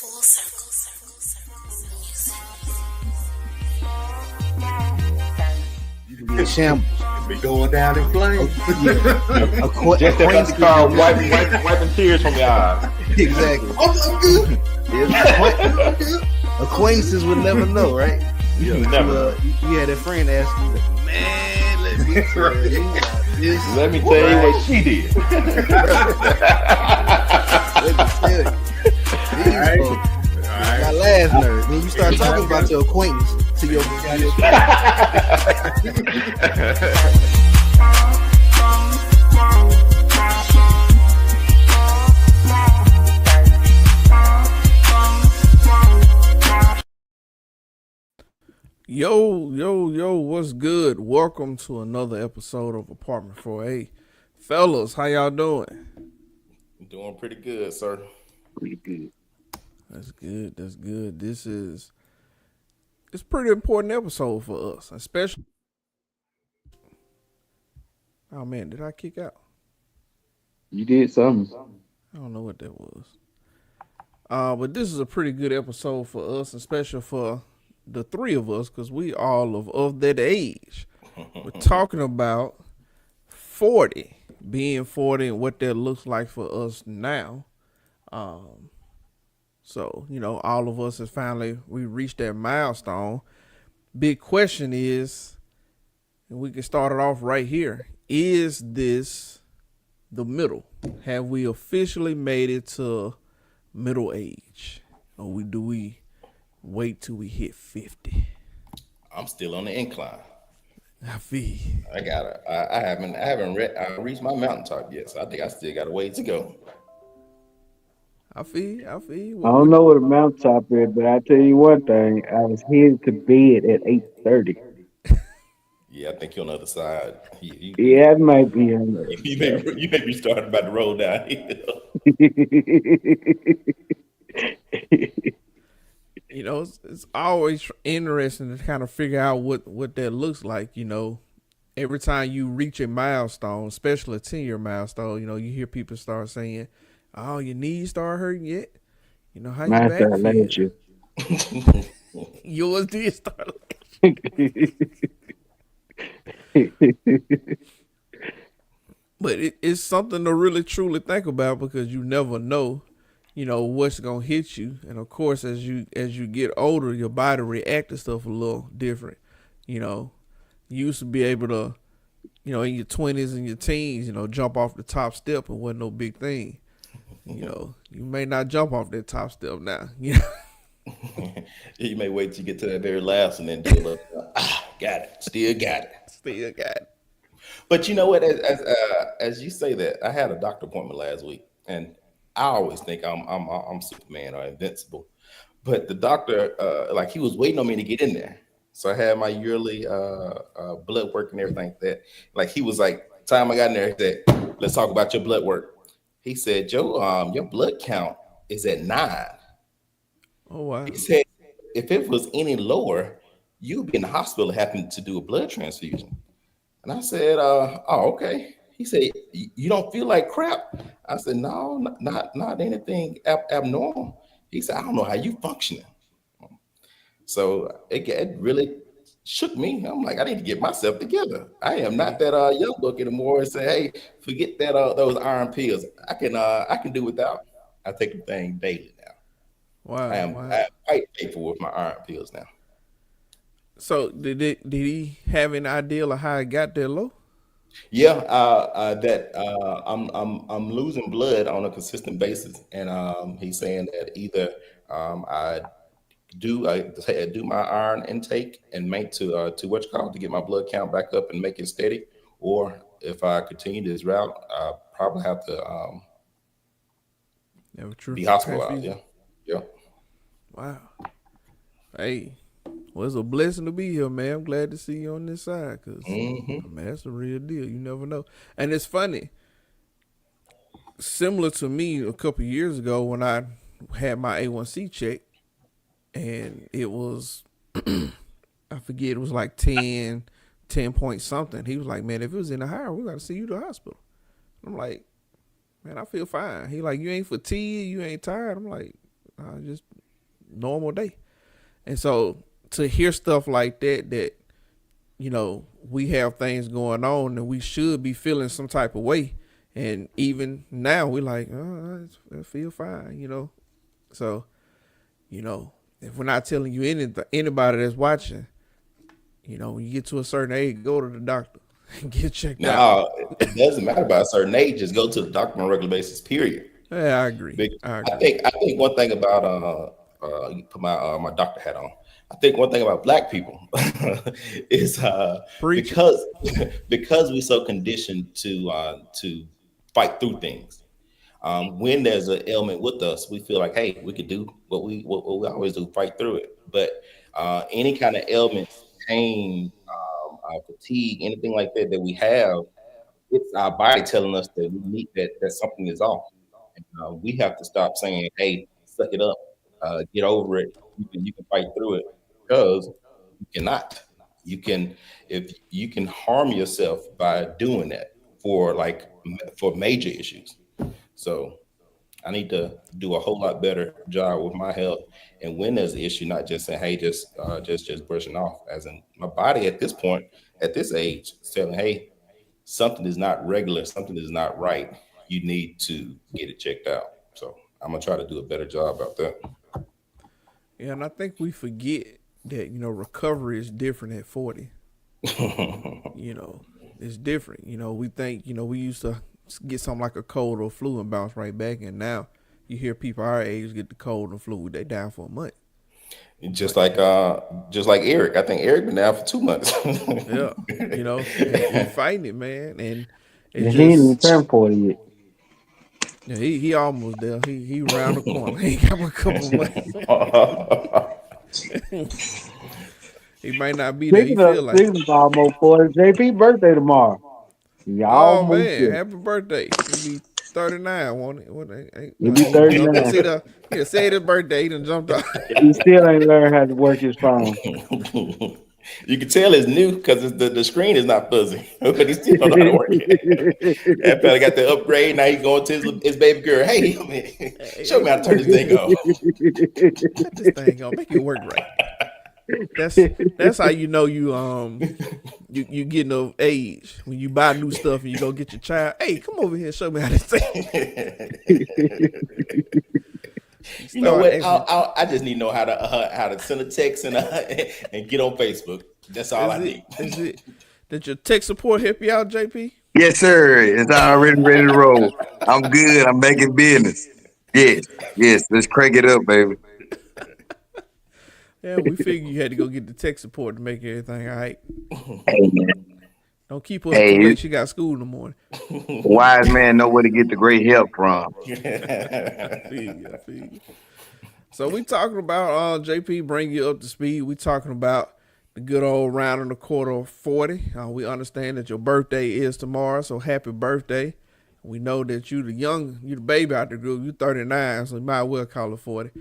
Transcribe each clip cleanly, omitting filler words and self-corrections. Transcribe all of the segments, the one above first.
Full circle, circle, circle, You can be a shambles. Be going down in flames. Just Step out the car, wiping tears from your eyes. Exactly. I'm good. Acquaintances would never know, right? You never. You had a friend ask you, man, let me tell you about this. Let me tell you what she did. Let me tell you. These folks, my last nerve. When you start talking about your acquaintance to your friend. Yo, what's good? Welcome to another episode of Apartment 4A. Fellas, how y'all doing? Doing pretty good, sir. Pretty good. That's good. It's a pretty important episode for us, especially. Oh man, did I kick out? You did something. I don't know what that was. But this is a pretty good episode for us, especially for the three of us, because we all of that age. We're talking about 40, being 40 and what that looks like for us now. So, all of us we reached that milestone. Big question is, and we can start it off right here, is this the middle? Have we officially made it to middle age? Or do we wait till we hit 50? I'm still on the incline. I feel. I haven't reached my mountaintop yet, so I think I still got a ways to go. I feel. I don't know what a mountaintop is, but I tell you one thing: I was headed to bed at 8:30. Yeah, I think you're on the other side. Yeah, it might be on there. You may be starting about to roll downhill. It's always interesting to kind of figure out what that looks like. Every time you reach a milestone, especially a 10-year milestone, you hear people start saying, "Oh, your knees start hurting yet?" How Mine you back started feel? last year. Yours did start. But it's something to really truly think about, because you never know, what's gonna hit you. And of course, as you get older, your body react to stuff a little different. You used to be able to, in your 20s and your teens, jump off the top step and wasn't no big thing. You may not jump off that top step now. You may wait till you get to that very last and then do a little, got it, still got it. But you know what? As you say that, I had a doctor appointment last week, and I always think I'm Superman or invincible. But the doctor, he was waiting on me to get in there, so I had my yearly blood work and everything like that. Like he was like, time I got in there, he said, "Let's talk about your blood work." He said, "Joe, your blood count is at 9." Oh wow! He said, "If it was any lower, you'd be in the hospital having to do a blood transfusion." And I said, "Oh, okay." He said, "You don't feel like crap?" I said, "No, not anything abnormal." He said, "I don't know how you functioning." So it really shook me. I'm like, I need to get myself together. I am not that young buck anymore and say, "Hey, forget that those iron pills. I can do without." I take the thing daily now. Wow! I am quite faithful with my iron pills now. So did he have an idea of how it got that low? Yeah, I'm losing blood on a consistent basis, and he's saying that either I do my iron intake and make to what you call to get my blood count back up and make it steady, or if I continue this route, I probably have to be hospitalized. Yeah. Wow. Hey, well, it's a blessing to be here, man. I'm glad to see you on this side, because man, that's a real deal. You never know. And it's funny. Similar to me a couple of years ago when I had my A1C check, and it was, I forget, it was like 10 point something. He was like, "Man, if it was in the higher, we got to see you to the hospital." I'm like, "Man, I feel fine." He like, "You ain't fatigued? You ain't tired?" I'm like, just normal day. And so to hear stuff like that, we have things going on and we should be feeling some type of way. And even now, we're like, oh, I feel fine. So, if we're not telling you anybody that's watching, when you get to a certain age, go to the doctor and get checked out. Now, it doesn't matter about a certain age. Just go to the doctor on a regular basis. Period. Yeah, I agree. I think one thing about put my doctor hat on. I think one thing about Black people is Preach. because we're so conditioned to fight through things. When there's an ailment with us, we feel like, hey, we could do what we always do, fight through it. But any kind of ailment, pain, fatigue, anything like that we have, it's our body telling us that we need that something is off. And, we have to stop saying, "Hey, suck it up, get over it. You can fight through it," because you cannot. You can if you can harm yourself by doing that for major issues. So I need to do a whole lot better job with my health. And when there's an issue, not just saying, "Hey, just brushing off." As in, my body at this point, at this age, is telling, "Hey, something is not regular, something is not right. You need to get it checked out." So I'm gonna try to do a better job about that. Yeah, and I think we forget that, recovery is different at 40. You know, it's different. We think, we used to get something like a cold or flu and bounce right back. And now you hear people our age get the cold and flu, they down for a month. Just like Eric. I think Eric been down for 2 months. Yeah. He fighting it, man. And it And he ain't even just, turned 40 yet. yeah, he almost there. He round the corner. He got a couple months. He might not be there. He feel like it. Speaking of almost 40, JP birthday tomorrow. Y'all Oh almost man, there. happy birthday! He be 39, won't it? He be He jumped. 39. Say his birthday. He done jumped off. He still ain't learned how to work his phone. You can tell it's new because the screen is not fuzzy, but he still don't know how to work it. That fella got the upgrade. Now he's going to his baby girl. Hey, show me how to turn this thing on. Cut this thing on. Make it work right. That's how you know you getting of age when you buy new stuff and you go get your child. Hey, come over here and show me how this thing. You know what? I just need to know how to send a text and get on Facebook. That's all I need. Is it? Did your tech support help you out, JP? Yes, sir. It's already ready to roll. I'm good. I'm making business. Yes. Let's crank it up, baby. Yeah, we figured you had to go get the tech support to make everything all right. Hey, man. Don't keep us too late. She got school in the morning. Wise man know where to get the great help from. I feel you. So we talking about JP, bring you up to speed. We talking about the good old round and a quarter of 40. We understand that your birthday is tomorrow, so happy birthday. We know that you the baby out the group. You 39, so you might well call it 40.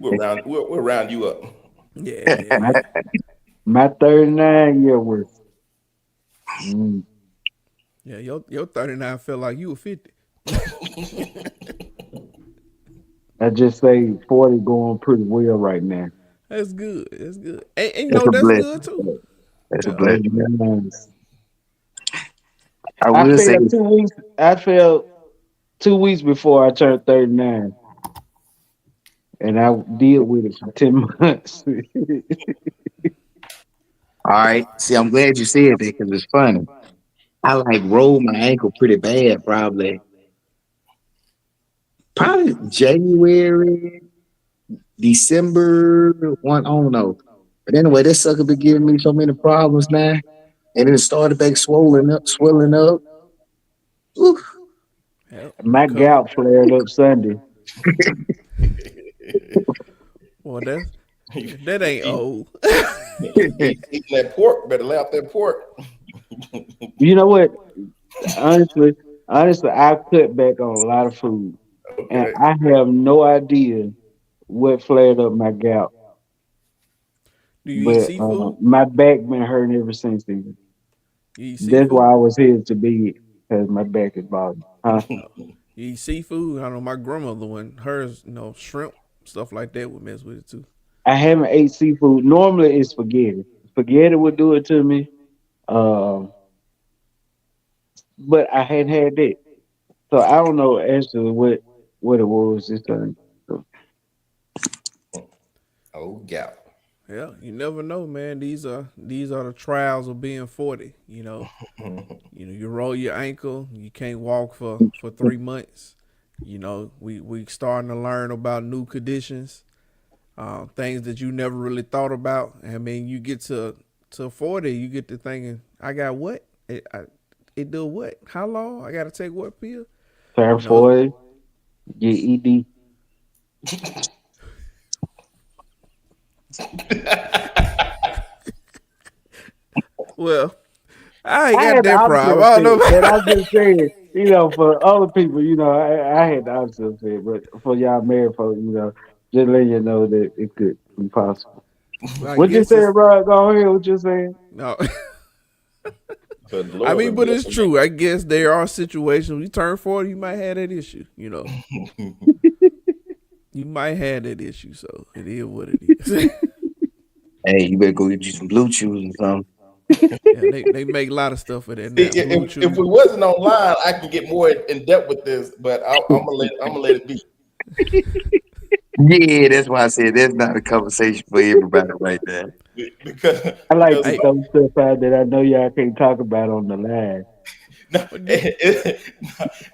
We'll round you up. Yeah. My 39 year worth. Yeah, your 39 felt like you were 50. I just say 40 going pretty well right now. That's good. And That's a that's blessing. good too. That's a blessing. Nice. I I will say, felt 2 weeks. I felt 2 weeks before I turned 39, and I deal with it for 10 months. all right. See, I'm glad you said that because it's funny. I rolled my ankle pretty bad, probably January, December, one, I don't know. But anyway, this sucker been giving me so many problems now. And then it started back swelling up. Oof. My gout flared up Sunday. Well, that ain't old. Eating that pork, better lay off that pork. You know what? Honestly, I cut back on a lot of food, and Okay. I have no idea what flared up my gout. Do you eat But seafood? my back been hurting ever since then. You eat That's seafood? why I was here to be because my back is bothering. Huh? You eat seafood. I know my grandmother when hers, shrimp stuff like that would mess with it too. I haven't ate seafood. Normally it's spaghetti. Spaghetti would do it to me. Um, but I hadn't had that. So I don't know actually what it was this time. So, Oh, gal. Yeah, you never know, man. These are the trials of being 40. You roll your ankle, you can't walk for 3 months. We starting to learn about new conditions, things that you never really thought about. I mean, you get to 40, you get to thinking, I got what? It do what? How long? I got to take what pill? turn You know, 40, get ED. well, I ain't I got had the that opposite problem. I don't effect, but I'm know. just saying, for other people, I had the opposite effect. But for y'all married folks, just letting you know that it could be possible. I What you guess saying, it's bro? Go ahead. What you saying? no. But the I Lord mean, will but be it's true. I guess there are situations when you turn 40, you might have that issue. You might have that issue. So it is what it is. Hey, you better go get you some blue chews or something. Yeah, they make a lot of stuff for that See, now. Blue if we Chew. wasn't online, I can get more in depth with this, but I'm gonna let it be Yeah, that's why I said that's not a conversation for everybody right there. because I like because to Hey, throw stuff out that I know y'all can't talk about on the line. no, what you?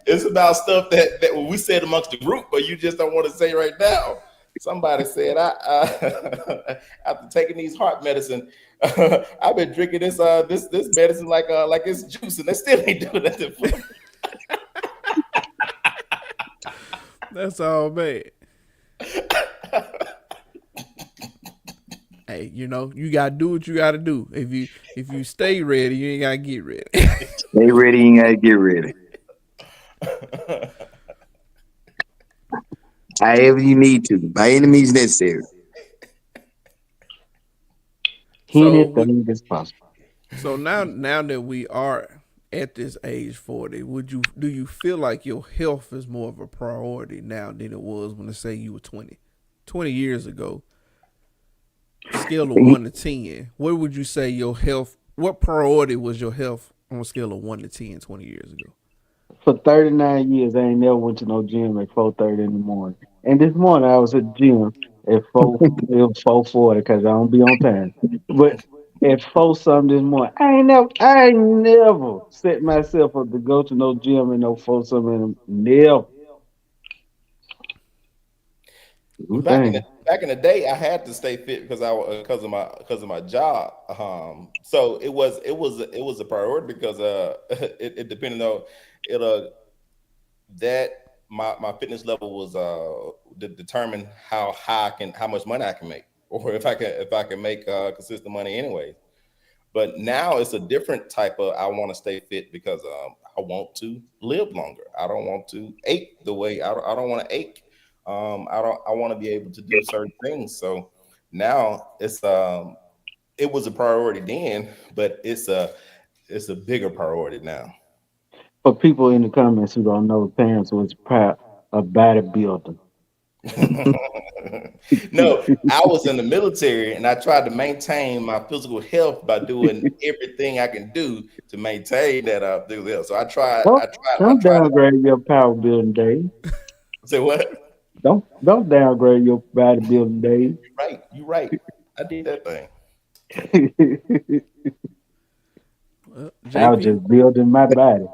it's about stuff that we said amongst the group, but you just don't want to say right now. Somebody said after taking these heart medicine, I've been drinking this medicine like it's juice, and they still ain't doing nothing for me. That's all, man. Hey, you gotta do what you gotta do. If you stay ready, you ain't gotta get ready. Stay ready, you ain't gotta get ready. However you need to, by any means necessary. so we, Anything is possible. so now that we are at this age 40, do you feel like your health is more of a priority now than it was when, let's say, you were 20 years ago? Scale of 1 to 10, what would you say your health? What priority was your health on a scale of 1 to 10 20 years ago? For 39 years, I ain't never went to no gym at 4:30 in the morning. And this morning, I was at the gym at 4, it was 4:40 because I don't be on time. But at 4 something this morning, I ain't never set myself up to go to no gym and no 4 something. Never. But Good thing. back in the day, I had to stay fit because of my job. So it was a priority because it depended on it that my fitness level was determine how much money I can make, or if I can make consistent money anyway. But now it's a different type of, I want to stay fit because I want to live longer. I don't want to ache the way I don't want to ache. I want to be able to do certain things. So now it was a priority then, but it's a bigger priority now. For people in the comments who don't know, Terrence was proud a bodybuilder. No, I was in the military and I tried to maintain my physical health by doing everything I can do to maintain that physical health. So I tried, Don't I tried, I don't tried to downgrade your power building days. say what? Don't downgrade your bodybuilding days. You're right, you're right. I did that thing. I was JP. just building my body.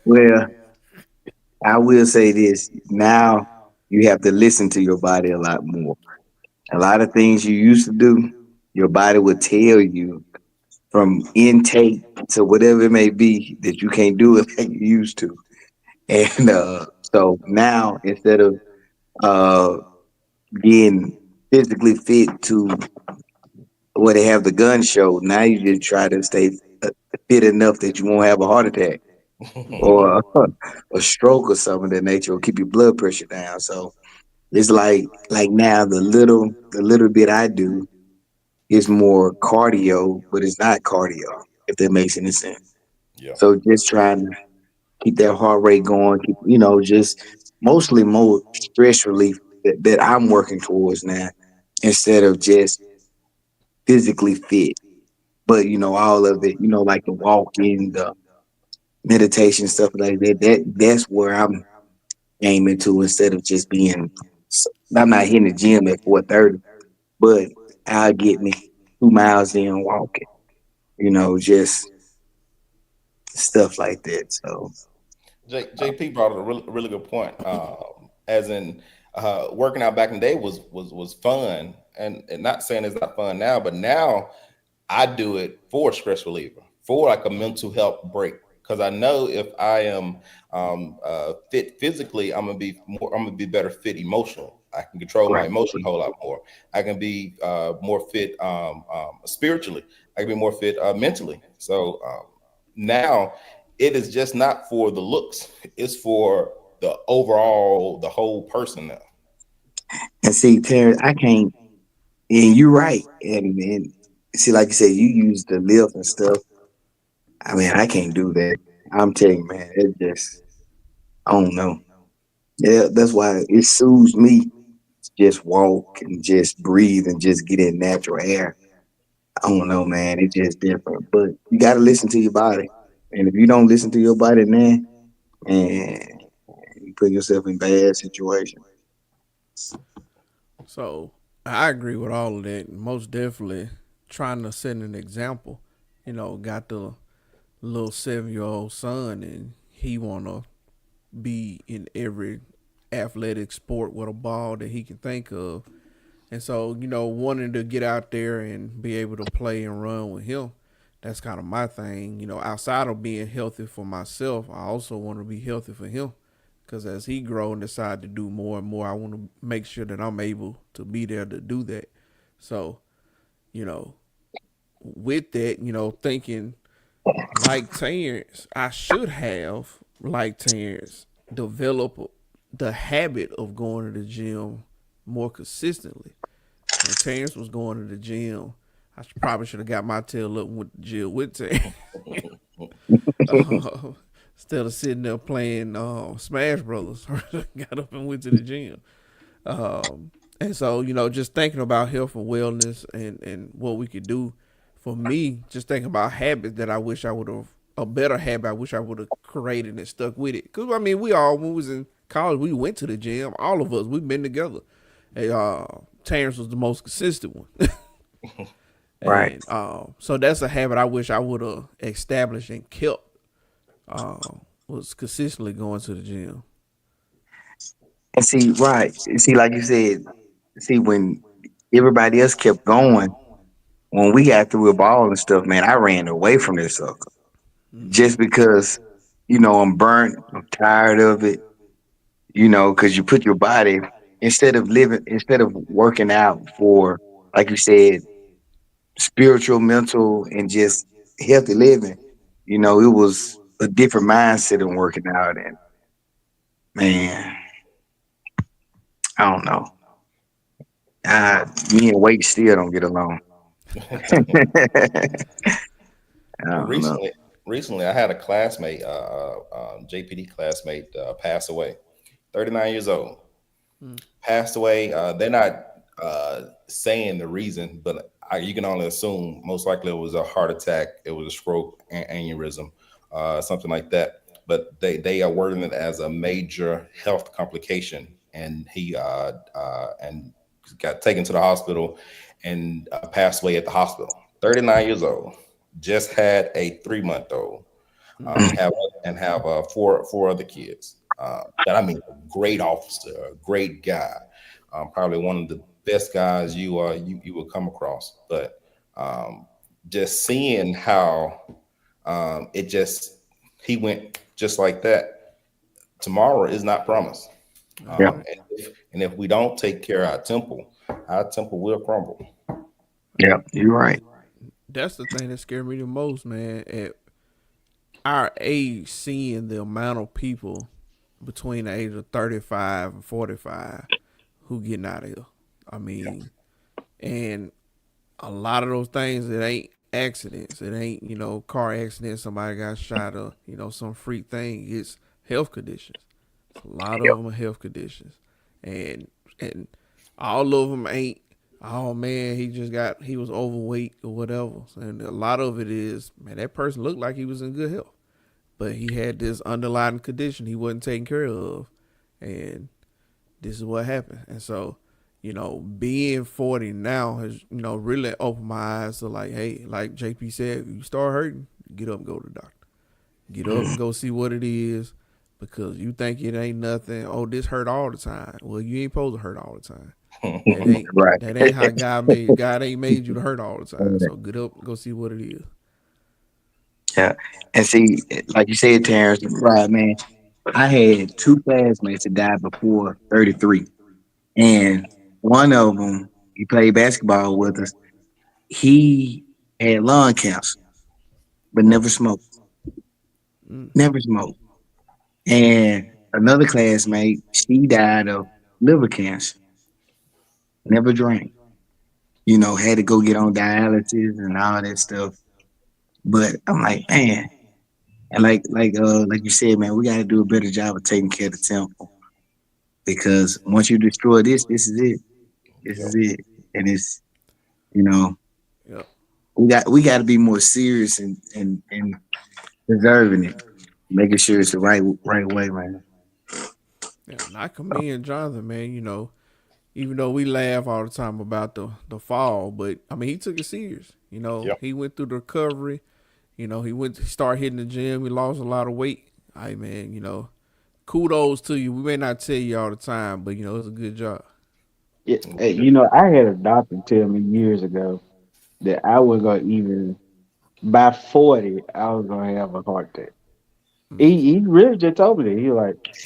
Well, I will say this. Now you have to listen to your body a lot more. A lot of things you used to do, your body would tell you from intake to whatever it may be that you can't do it like you used to. And so now instead of uh, being physically fit to where they have the gun show, now you just try to stay fit enough that you won't have a heart attack or a stroke or something of that nature, or keep your blood pressure down. So it's like now the little bit I do is more cardio, but it's not cardio, if that makes any sense. Yeah. So just trying to keep that heart rate going, keep, just mostly more stress relief that I'm working towards now instead of just physically fit. But all of it, like the walking, the meditation, stuff like that. That's where I'm aiming to instead of just being. I'm not hitting the gym at 4:30, but I'll get me 2 miles in walking. Just stuff like that. So JP brought up a really good point. As in, working out back in the day was fun, and not saying it's not fun now, but now I do it for a stress reliever, for like a mental health break. Because I know if I am fit physically, I'm gonna be better fit emotionally. I can control my right, emotion a whole lot more. I can be more fit spiritually. I can be more fit mentally. So now it is just not for the looks; it's for the overall, the whole person now. and see, Terrence, I can't. And you're right. And see, like you said, you use the lift and stuff. I mean, I can't do that. I'm telling you, man, it just I don't know. Yeah, that's why it soothes me to just walk and just breathe and just get in natural air. I don't know, man. It's just different. But you got to listen to your body. And if you don't listen to your body, man, you put yourself in bad situation. So I agree with all of that. Most definitely trying to set an example. Got the little 7-year old son, and he wanna be in every athletic sport with a ball that he can think of. And so, wanting to get out there and be able to play and run with him, that's kind of my thing. Outside of being healthy for myself, I also want to be healthy for him. Because as he grow and decide to do more and more, I want to make sure that I'm able to be there to do that. So, you know, with that, thinking like Terrence, I should have, like Terrence, develop the habit of going to the gym more consistently. When Terrence was going to the gym, probably should have got my tail up with the gym with Terrence. uh, Instead of sitting there playing Smash Brothers, got up and went to the gym. And so, just thinking about health and wellness and what we could do for me, just thinking about habits that I wish I would have, a better habit I wish I would have created and stuck with it. Because, I mean, we all, when we was in college, we went to the gym. All of us, we've been together. And, Terrence was the most consistent one. Right. And so that's a habit I wish I would have established and kept, uh, was consistently going to the gym. And see, right. See, like you said, see, when everybody else kept going, when we got through a ball and stuff, man, I ran away from this sucker. Mm-hmm. Just because, I'm burnt, I'm tired of it, because you put your body, instead of working out for, like you said, spiritual, mental, and just healthy living, it was a different mindset in working out. And man, I don't know. Me and weight still don't get along. I don't know. Recently, I had a classmate, JPD classmate, pass away. 39 years old, passed away. They're not saying the reason, but you can only assume most likely it was a heart attack, it was a stroke, aneurysm, something like that. But they are wording it as a major health complication, and he and got taken to the hospital and passed away at the hospital. 39 years old, just had a 3 month old, Mm-hmm. and have four other kids. That I mean, a great officer, a great guy, probably one of the best guys you will come across. But just seeing how it just he went just like that. Tomorrow is not promised, All right. and if we don't take care of our temple will crumble. Yeah, you're right. That's the thing that scared me the most, man. At our age, seeing the amount of people between the age of 35 and 45 who getting out of here. I mean, and a lot of those things that ain't accidents. It ain't, car accidents, somebody got shot or, some freak thing. It's health conditions. A lot of them are health conditions. And all of them ain't, oh man, he was overweight or whatever. And a lot of it is, man, that person looked like he was in good health, but he had this underlying condition he wasn't taking care of. And this is what happened. And so, being 40 now has, really opened my eyes to like, hey, like JP said, you start hurting, get up and go to the doctor. Get up and go see what it is, because you think it ain't nothing. Oh, this hurt all the time. Well, you ain't supposed to hurt all the time. Right. That ain't how God made. God ain't made you to hurt all the time. So get up and go see what it is. Yeah. And see, like you said, Terrence, right, man, I had two classmates that died before 33. And one of them, he played basketball with us. He had lung cancer, but never smoked. Mm. Never smoked. And another classmate, she died of liver cancer. Never drank. Had to go get on dialysis and all that stuff. But I'm like, man, and like you said, man, we got to do a better job of taking care of the temple, because once you destroy this is it. This is Yep. it, and it's you know Yep. we got to be more serious and preserving it, making sure it's the right way, man. Yeah, and I commend Jonathan, man. Even though we laugh all the time about the fall, but I mean, he took it serious. Yep. He went through the recovery. He started hitting the gym. He lost a lot of weight. Hey, man, kudos to you. We may not tell you all the time, but it's a good job. Yeah, hey, I had a doctor tell me years ago that I was gonna even by 40, I was gonna have a heart attack. He really just told me that. He was like,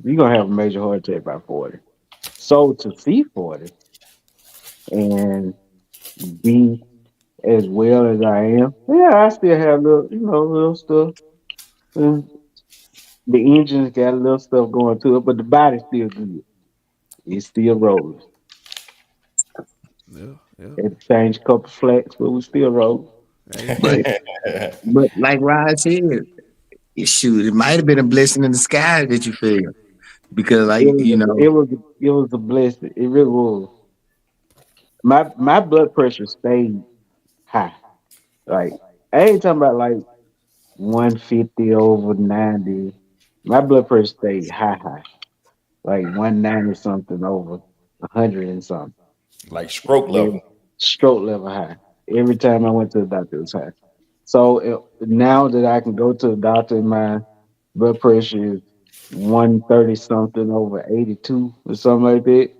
you're gonna have a major heart attack by 40. So to see 40 and be as well as I am, yeah, I still have little stuff. Uh, The engine's got a little stuff going to it, but the body's still good. It still rolls. Yeah, yeah. Had to change a couple flats, but we still roll. Hey, But but like Rod said, shoot, it might have been a blessing in the sky that you fell, because It like was it was a blessing. It really was. My blood pressure stayed high. Like I ain't talking about like 150 over 90. My blood pressure stayed high. Like 190 something over 100 and something. Like stroke Every, level. stroke level high. Every time I went to the doctor, it was high. So now that I can go to the doctor and my blood pressure is 130 something over 82 or something like that,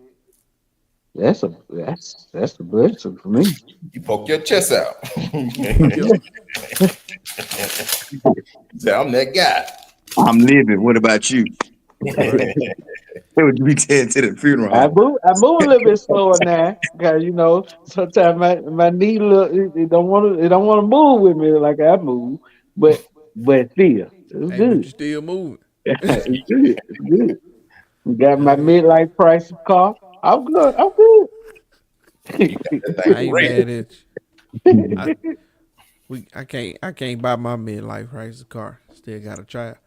that's a blessing for me. You poke your chest out. yep. Say, I'm that guy. I'm living. What about you? Right. What would you be saying to the funeral home? I move a little bit slower now because sometimes my knee look it don't want to move with me like I move, but still it's Hey, but good. you still moving. It's good. It's good. Got my Hey, midlife crisis car. I'm good. I'm good. You got that I thing ain't great. mad at you. I I can't buy my midlife crisis car. Still gotta try it.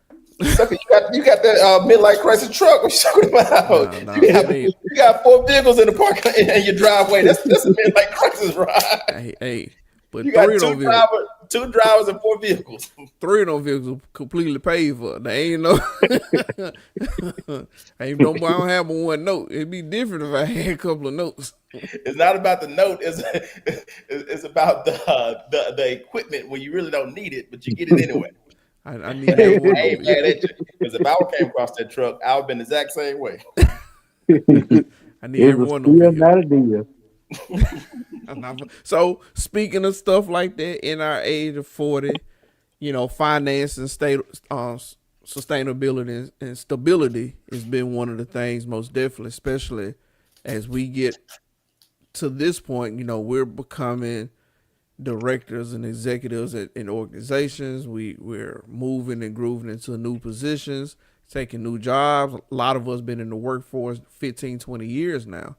Sucker, you got that midlife crisis truck. What you talking about? Nah, that ain't. You got four vehicles in the parking in your driveway. That's a midlife crisis, right? Hey, but You got two drivers and four vehicles. three of them vehicles completely paid for. They ain't no, ain't no. I don't have but one note. It'd be different if I had a couple of notes. It's not about the note. It's about the equipment when you really don't need it, but you get it anyway. I need every one I of ain't them. mad at you, because if I came across that truck, I would have been the exact same way. I need It every was one of them still vehicles. not a deal. So speaking of stuff like that, in our age of 40, finance and sustainability and stability has been one of the things most definitely, especially as we get to this point. We're becoming directors and executives in organizations. We're moving and grooving into new positions, taking new jobs. A lot of us been in the workforce 15, 20 years now.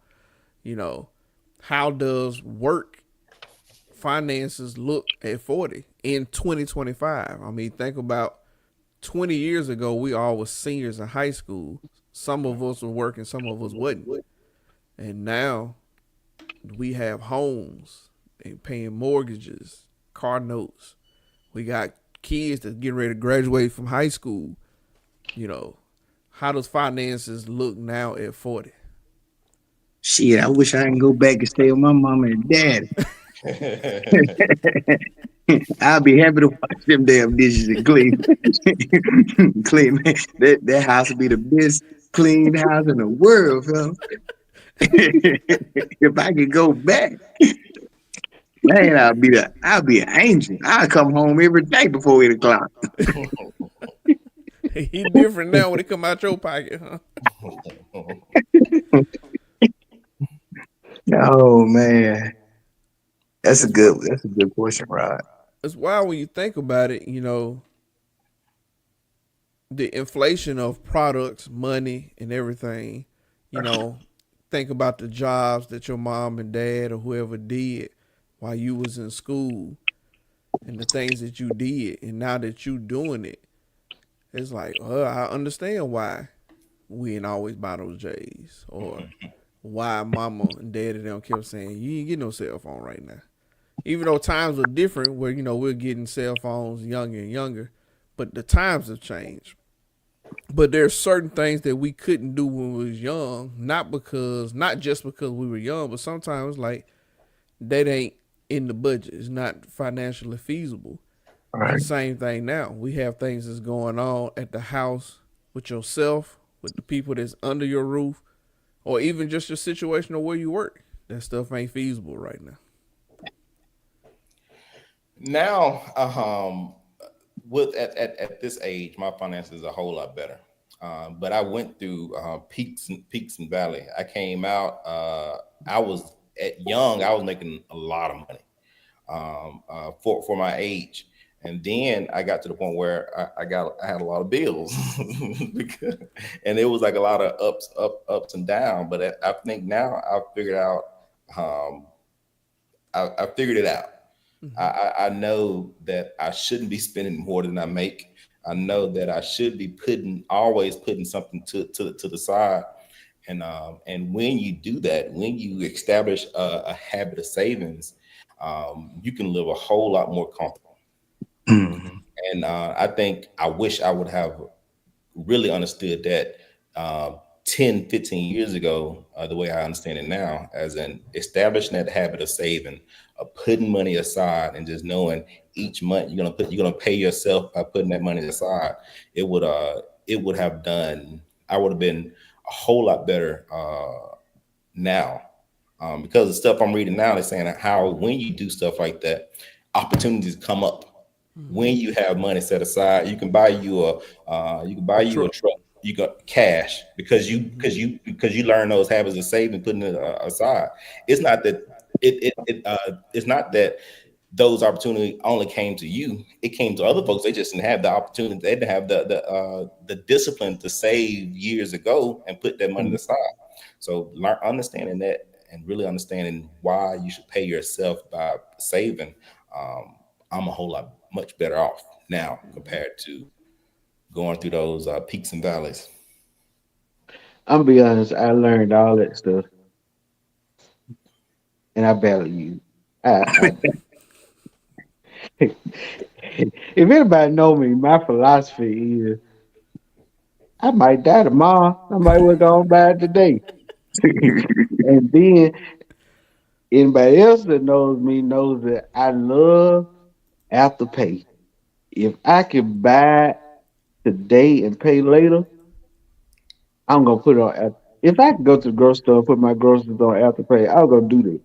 How does work finances look at 40 in 2025. I mean, think about 20 years ago, we all were seniors in high school. Some of us were working, some of us wasn't. And now we have homes and paying mortgages, car notes. We got kids that get ready to graduate from high school. You know, how does finances look now at 40? Shit, I wish I can go back and stay with my mama and daddy. I'll be happy to wash them damn dishes and clean. Clean. That house would be the best clean house in the world, fella. If I could go back, man, I'll be an angel. I'll come home every day before 8 o'clock. He different now when it come out your pocket, huh? Oh man. That's a good question, Rod. It's wild when you think about it. You know, the inflation of products, money, and everything. You know, think about the jobs that your mom and dad or whoever did while you was in school and the things that you did, and now that you doing it, it's like, I understand why we ain't always buy those J's, or why mama and daddy them kept saying you ain't get no cell phone right now. Even though times are different, where we're getting cell phones younger and younger, but the times have changed. But there's certain things that we couldn't do when we was young, not just because we were young, but sometimes like that ain't in the budget. It's not financially feasible. All And right. same thing now. We have things that's going on at the house with yourself, with the people that's under your roof, or even just your situation or where you work. That stuff ain't feasible right now. Now, with at this age, my finances are a whole lot better. But I went through peaks and valley. I came out. I was young. I was making a lot of money for my age, and then I got to the point where I had a lot of bills, because, and it was like a lot of ups and downs. But I think now I've figured out. Um, I figured it out. I know that I shouldn't be spending more than I make. I know that I should be always putting something to the side. And when you do that, when you establish a habit of savings, you can live a whole lot more comfortable. Mhm. And I think I wish I would have really understood that uh, 10, 15 years ago, the way I understand it now, as in establishing that habit of saving, putting money aside, and just knowing each month you're gonna pay yourself by putting that money aside. It would have done. I would have been a whole lot better now, because the stuff I'm reading now is saying how when you do stuff like that, opportunities come up. Mm-hmm. When you have money set aside, you can buy A you a truck. truck. You got cash because Mm-hmm. you learn those habits of saving, putting it aside. It's not that it's not that those opportunities only came to you. It came to other folks. They just didn't have the opportunity. They didn't have the discipline to save years ago and put that money aside. So understanding that and really understanding why you should pay yourself by saving, um, I'm a whole lot much better off now compared to going through those peaks and valleys. I'm be honest, I learned all that stuff and I value you. I if anybody know me, my philosophy is I might die tomorrow. I might well go on by today. And then anybody else that knows me knows that I love afterpay. If I can buy today and pay later, I'm gonna put it on. If I can go to the grocery store and put my groceries on afterpay, I'm gonna do that.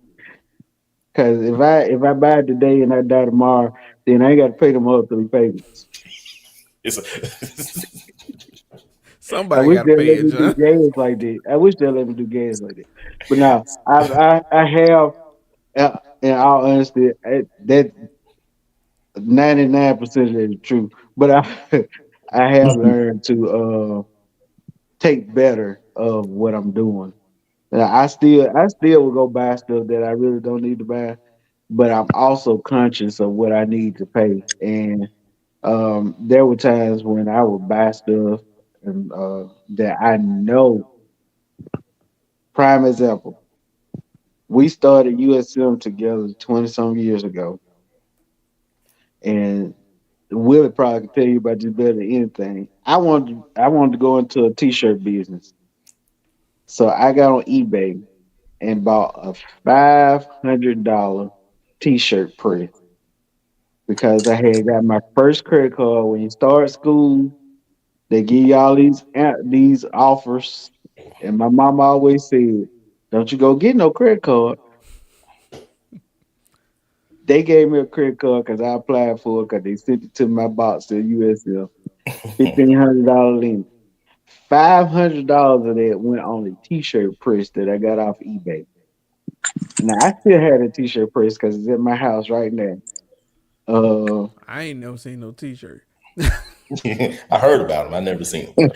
Cause if I buy it today and I die tomorrow, then I ain't got to pay them other three payments. It's a, I Somebody wish got to they'd pay let it, me do John. gas like that. I wish they'd let me do gas like that. But now I have, in all honesty, that 99% of it is true. But I I have learned to take better of what I'm doing. And I still will go buy stuff that I really don't need to buy but I'm also conscious of what I need to pay. And there were times when I would buy stuff and, that I know. Prime example, we started USM together 20 some years ago, and Willie probably could tell you about this better than anything. I wanted to go into a t-shirt business, so I got on eBay and bought a $500 t-shirt press because I had got my first credit card. When you start school, they give you all these offers, and my mom always said, "Don't you go get no credit card." They gave me a credit card because I applied for it because they sent it to my box at USL. $1,500 limit. $500 of that went on a t-shirt press that I got off eBay. Now I still had a t-shirt press because it's at my house right now. Uh, I ain't never seen no T-shirt. I heard about them. I never seen them.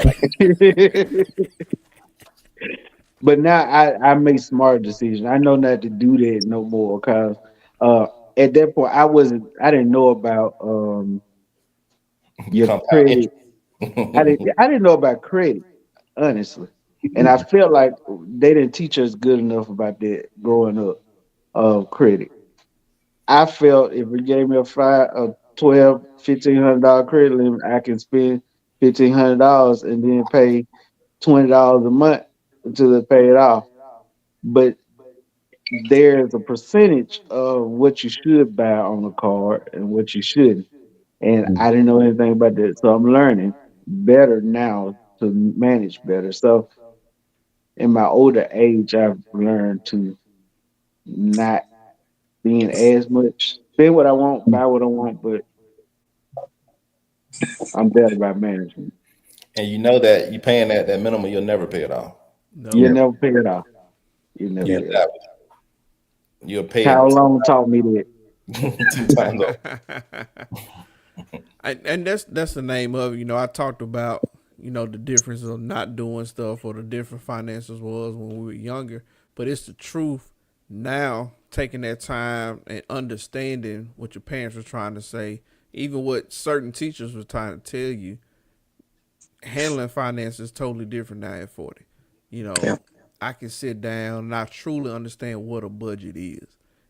but now I make smart decisions. I know not to do that no more because uh, at that point I didn't know about your Compound credit. interest. I didn't know about credit, honestly. And I felt like they didn't teach us good enough about that growing up of credit. I felt if it gave me a 12, $1,500 credit limit, I can spend $1,500 and then pay $20 a month until they pay it off. But there's a percentage of what you should buy on the card and what you shouldn't. And I didn't know anything about that. So I'm learning better now to manage better. So in my older age, I've learned to not being as much spend what I want, buy what I want, but I'm better about management. And you know that you paying that minimum, you'll never pay it off. You No. never pay it off. You never You pay it off. never. You'll pay Kyle it Long taught me that. 2 times over. And that's the name of it. I talked about the difference of not doing stuff or the different finances was when we were younger, but it's the truth now. Taking that time and understanding what your parents were trying to say, even what certain teachers were trying to tell you, handling finances is totally different now at 40. You know, Yeah. I can sit down and I truly understand what a budget is.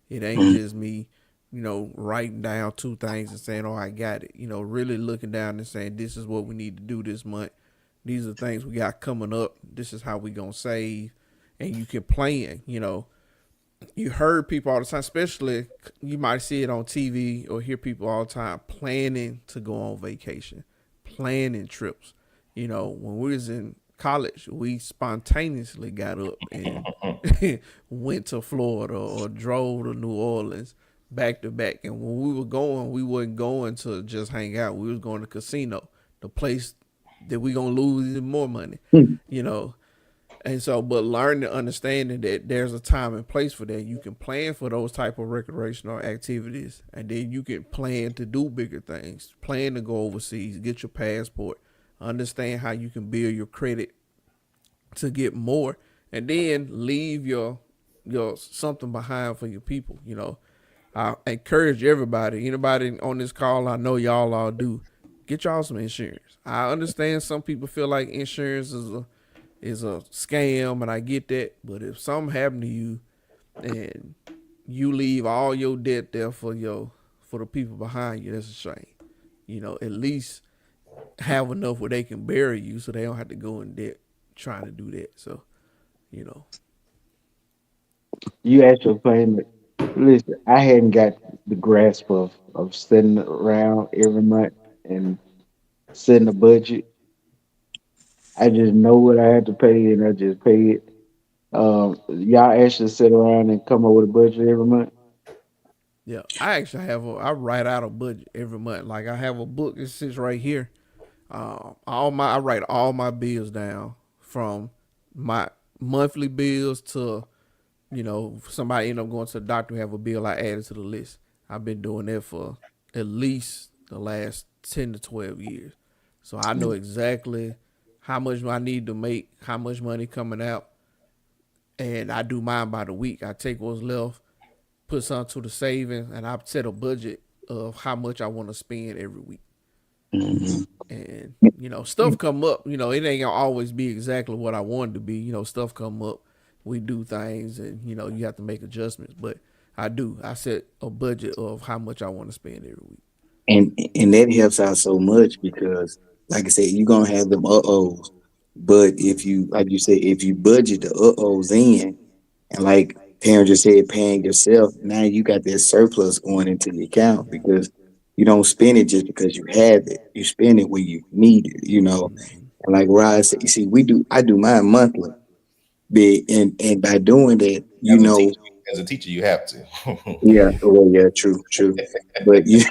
It ain't just me, writing down two things and saying, "Oh, I got it." Really looking down and saying, "This is what we need to do this month. These are things we got coming up. This is how we gonna save." And you can plan. You heard people all the time, especially you might see it on TV or hear people all the time planning to go on vacation, planning trips. When we was in college, we spontaneously got up and went to Florida or drove to New Orleans back to back. And when we were going, we wasn't going to just hang out. We was going to casino, the place that we gonna lose even more money. You know, and so, but learning, understanding that there's a time and place for that. You can plan for those type of recreational activities, and then you can plan to do bigger things. Plan to go overseas, get your passport, understand how you can build your credit to get more, and then leave your something behind for your people. I encourage everybody, anybody on this call, I know y'all all do, get y'all some insurance. I understand some people feel like insurance is a scam, and I get that. But if something happened to you and you leave all your debt there for the people behind you, that's a shame. At least have enough where they can bury you, so they don't have to go in debt trying to do that. So, you know, You asked your claimant. Listen, I hadn't got the grasp of sitting around every month and setting a budget. I just know what I had to pay and I just pay it. Y'all actually sit around and come up with a budget every month. yeah, I write out a budget every month. Like I have a book that sits right here. I write all my bills down from my monthly bills to somebody end up going to the doctor and have a bill I added to the list. I've been doing that for at least the last 10 to 12 years. So I know exactly how much I need to make, how much money coming out, and I do mine by the week. I take what's left put something to the savings, and I set a budget of how much I want to spend every week. Mhm. And stuff come up. It ain't gonna always be exactly what I want it to be. Stuff come up. We do things, and you have to make adjustments. But I do. I set a budget of how much I want to spend every week. And that helps out so much because, like I said, you're gonna have them uh-ohs. But if you, like you said, if you budget the uh-ohs in, and like Taryn just said, paying yourself, now you got that surplus going into the account because you don't spend it just because you have it. You spend it when you need it, Mm-hmm. And like Rod said, you see, I do mine monthly. And by doing that, As a teacher, you have to. yeah, well, yeah, true, true. But you,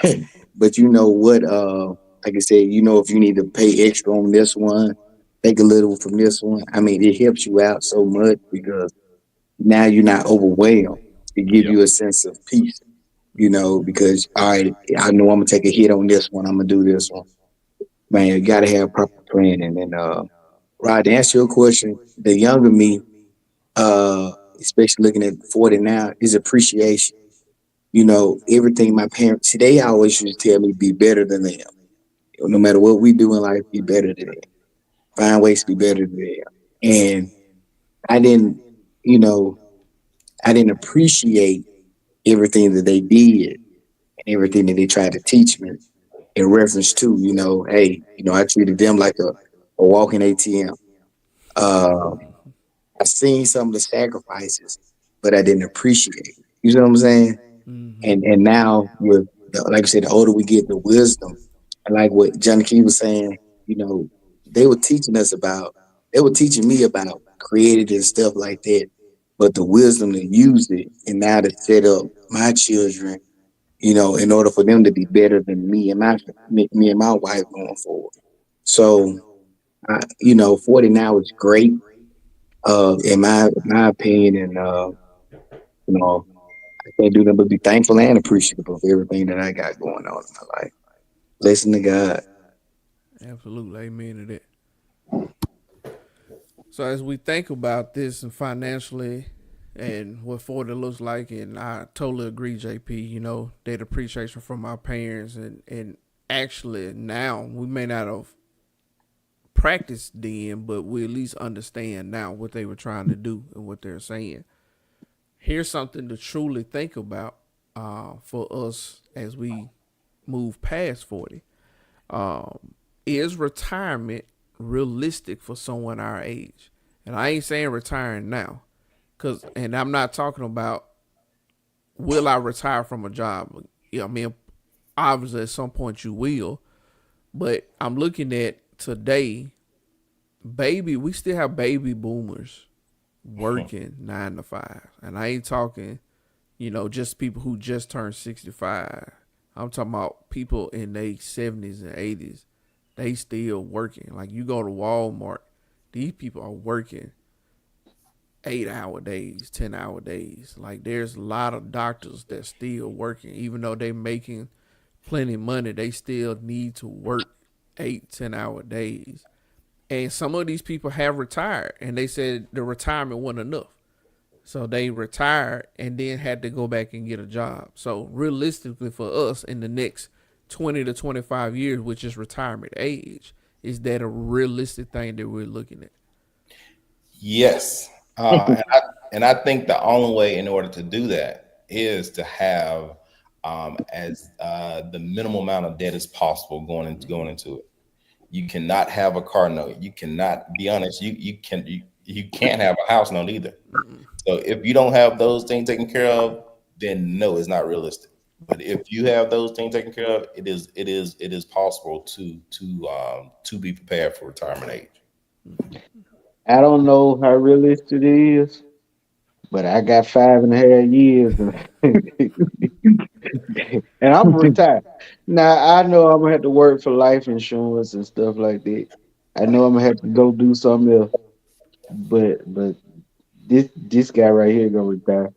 but you know what? Like I said, if you need to pay extra on this one, take a little from this one. I mean, it helps you out so much because now you're not overwhelmed. It gives Yeah. you a sense of peace, because all right, I know I'm gonna take a hit on this one. I'm gonna do this one. Man, you gotta have proper planning. And Rod, to answer your question, the younger me, especially looking at 40 now, is appreciation. Everything my parents see, they always used to tell me be better than them. No matter what we do in life, be better than them. Find ways to be better than them. And I didn't, you know, I didn't appreciate everything that they did and everything that they tried to teach me in reference to, hey, I treated them like a walking ATM. Uh, I seen some of the sacrifices, but I didn't appreciate it. You know what I'm saying? Mm-hmm. And now with like I said, the older we get, the wisdom, and like what Johnny Key was saying, you know, they were teaching us about, they were teaching me about creative and stuff like that. But the wisdom to use it and now to set up my children, in order for them to be better than me and my wife going forward. So, 40 now is great, in my opinion, and you know, I can't do nothing but be thankful and appreciative of everything that I got going on in my life. Blessing to God. Absolutely, amen to that. So as we think about this and financially and what 40 looks like, and I totally agree, JP, that appreciation from our parents and actually now we may not have practiced then, but we at least understand now what they were trying to do and what they're saying. Here's something to truly think about for us as we move past 40. Is retirement realistic for someone our age? And I ain't saying retiring now, and I'm not talking about will I retire from a job. I mean, obviously at some point you will, but I'm looking at today, we still have baby boomers working 9 to 5, and I ain't talking, just people who just turned 65. I'm talking about people in their 70s and 80s. They still working. Like you go to Walmart, these people are working 8 hour days, 10 hour days. Like there's a lot of doctors that still working, even though they making plenty of money, they still need to work 8, 10 hour days. And some of these people have retired and they said the retirement wasn't enough. So they retired and then had to go back and get a job. So realistically for us in the next 20 to 25 years, which is retirement age, is that a realistic thing that we're looking at? Yes. And I think the only way in order to do that is to have as the minimal amount of debt as possible going into it. You cannot have a car note. You cannot be honest. You can't have a house note either. So if you don't have those things taken care of, then no, it's not realistic. But if you have those things taken care of, it is possible to be prepared for retirement age. I don't know how realistic it is, but I got 5.5 years, and I'm retired. Now I know I'm gonna have to work for life insurance and stuff like that. I know I'm gonna have to go do something else, but this guy right here gonna retire.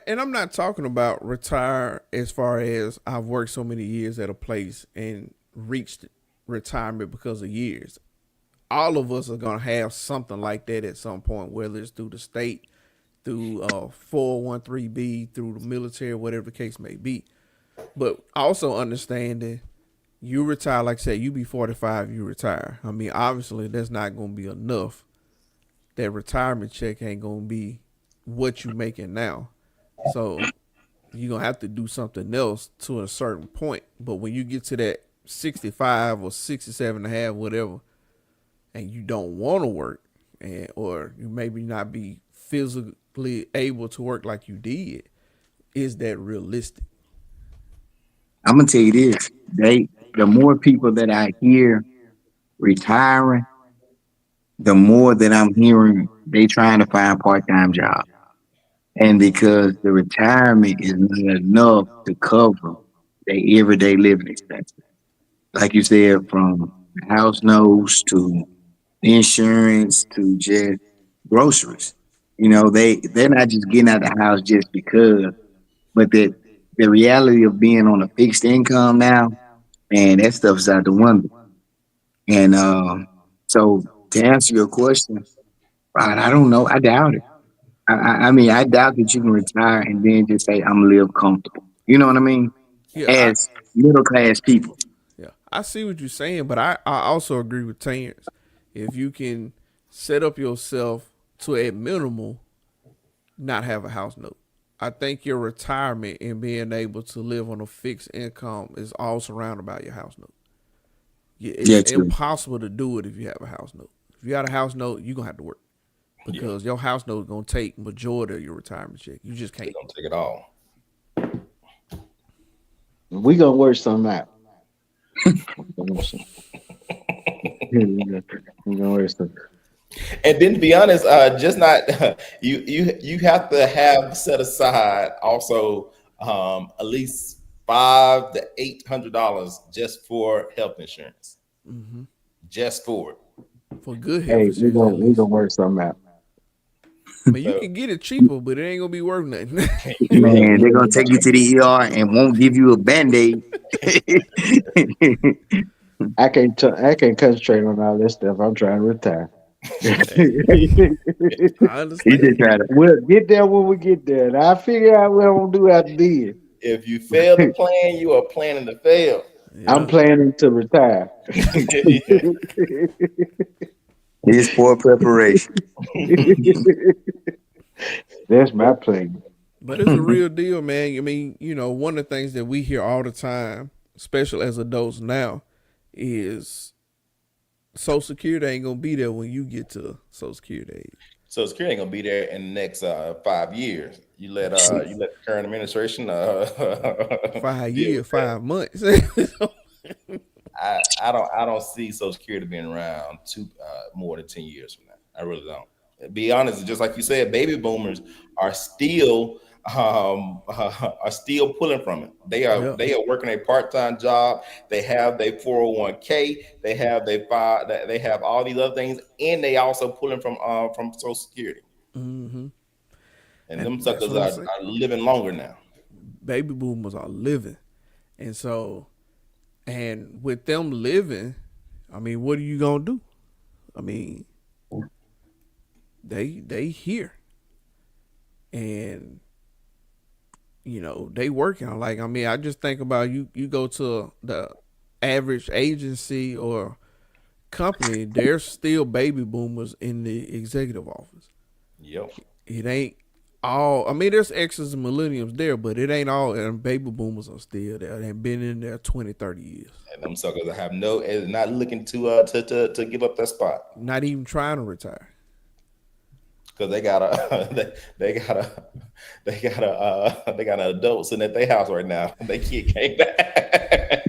And I'm not talking about retire as far as I've worked so many years at a place and reached retirement because of years. All of us are going to have something like that at some point, whether it's through the state through 401(b), through the military, whatever the case may be. But also understanding you retire, like I said, you be 45, you retire. I mean, obviously that's not going to be enough. That retirement check ain't going to be what you making now. So you're going to have to do something else to a certain point. But when you get to that 65 or 67 and a half, whatever, and you don't want to work, and or you maybe not be physically able to work like you did, is that realistic? I'm gonna tell you this: the more people that I hear retiring, the more that I'm hearing they trying to find part-time jobs. And because the retirement is not enough to cover their everyday living expenses. Like you said, from house notes to insurance to just groceries. They're not just getting out of the house just because, but that the reality of being on a fixed income now, man, that stuff's out the window. And so to answer your question, Rod, I don't know. I doubt it. I mean, I doubt that you can retire and then just say, I'm live comfortable. You know what I mean? Yeah, As middle class people. yeah, I see what you're saying, but I also agree with Terrence. If you can set up yourself to at minimal not have a house note, I think your retirement and being able to live on a fixed income is all surrounded by your house note. Yeah, It's true. impossible to do it if you have a house note. If you got a house note, you're gonna have to work because your house note is gonna take majority of your retirement check. You just They're can't. gonna take it all. We gonna work something out. We gonna work something. And then to be honest, just not you have to have set aside also at least $500 to $800 just for health insurance, Hmm. just for it. For good health Hey, insurance, at we gonna least. work something out. I mean, you So can get it cheaper, but it ain't gonna be worth nothing. Man, they're gonna take you to the ER and won't give you a band-aid. I can't concentrate on all this stuff. I'm trying to retire. I You just understand. try to We'll get there when we get there. And I figure out what I'm gonna do after this. if you fail to plan, you are planning to fail. I'm Yeah. planning to retire. it's poor preparation. That's my plan. But it's a real deal, man. I mean, one of the things that we hear all the time, especially as adults now, is Social Security ain't gonna be there when you get to Social Security age. So security ain't gonna be there in the next 5 years. You let the current administration 5 years, deal with 5 months. that. I don't see Social Security being around more than 10 years from now. I really don't. To be honest, just like you said, baby boomers are still pulling from it. They are Yeah. they are working a part-time job. They have their 401(k). They have they have all these other things, and they also pulling from Social Security. Hmm. And And them that's suckers what I are, say. are living longer now. Baby boomers are living, and with them living, I mean, what are you gonna do? I mean, they here, and they working. Like, I mean, I just think about you go to the average agency or company, there's still baby boomers in the executive office. Yep. It ain't all. I mean, there's X's and millenniums there, but it ain't all. And baby boomers are still there. They've been in there 20, 30 years. And them suckers have not looking to give up that spot Not even trying to retire. because they got a they got an adult sitting at their house right now. They kid came back.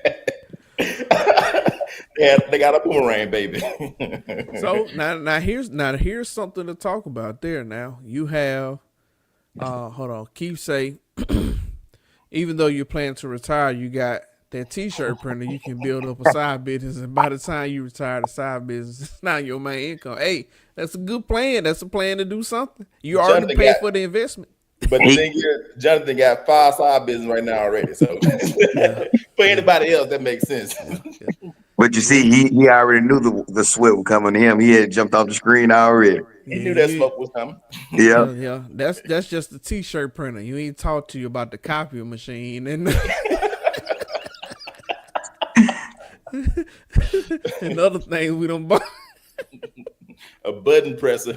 Yeah, they got a boomerang baby. So now here's something to talk about there. Now you have hold on, Keith say even though you're planning to retire, you got that T-shirt printer. You can build up a side business, and by the time you retire, the side business is not your main income. Hey, that's a good plan. That's a plan to do something. You already Jonathan paid got, for the investment. but the thing is, Jonathan got 5 side business right now already. So Yeah, for anybody else, that makes sense. But you see, he already knew the sweat was coming to him. He had jumped off the screen already. He knew that smoke was coming. Yeah. Yeah. That's just the T-shirt printer. You ain't talk to you about the copy machine and and other things we don't buy. A button presser.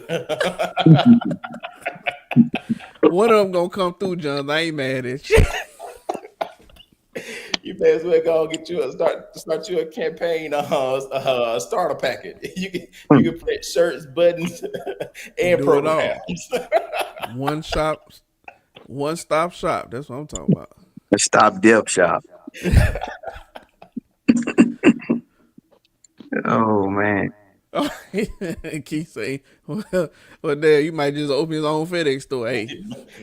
One of them gonna come through, John. I ain't mad at you. You may as well go get you start you a campaign, starter packet. You can print shirts, buttons, and Do it all. programs. One stop shop. That's what I'm talking about. Stop death shop. Oh man. Keith say, well, there you might just open his own FedEx store. Hey,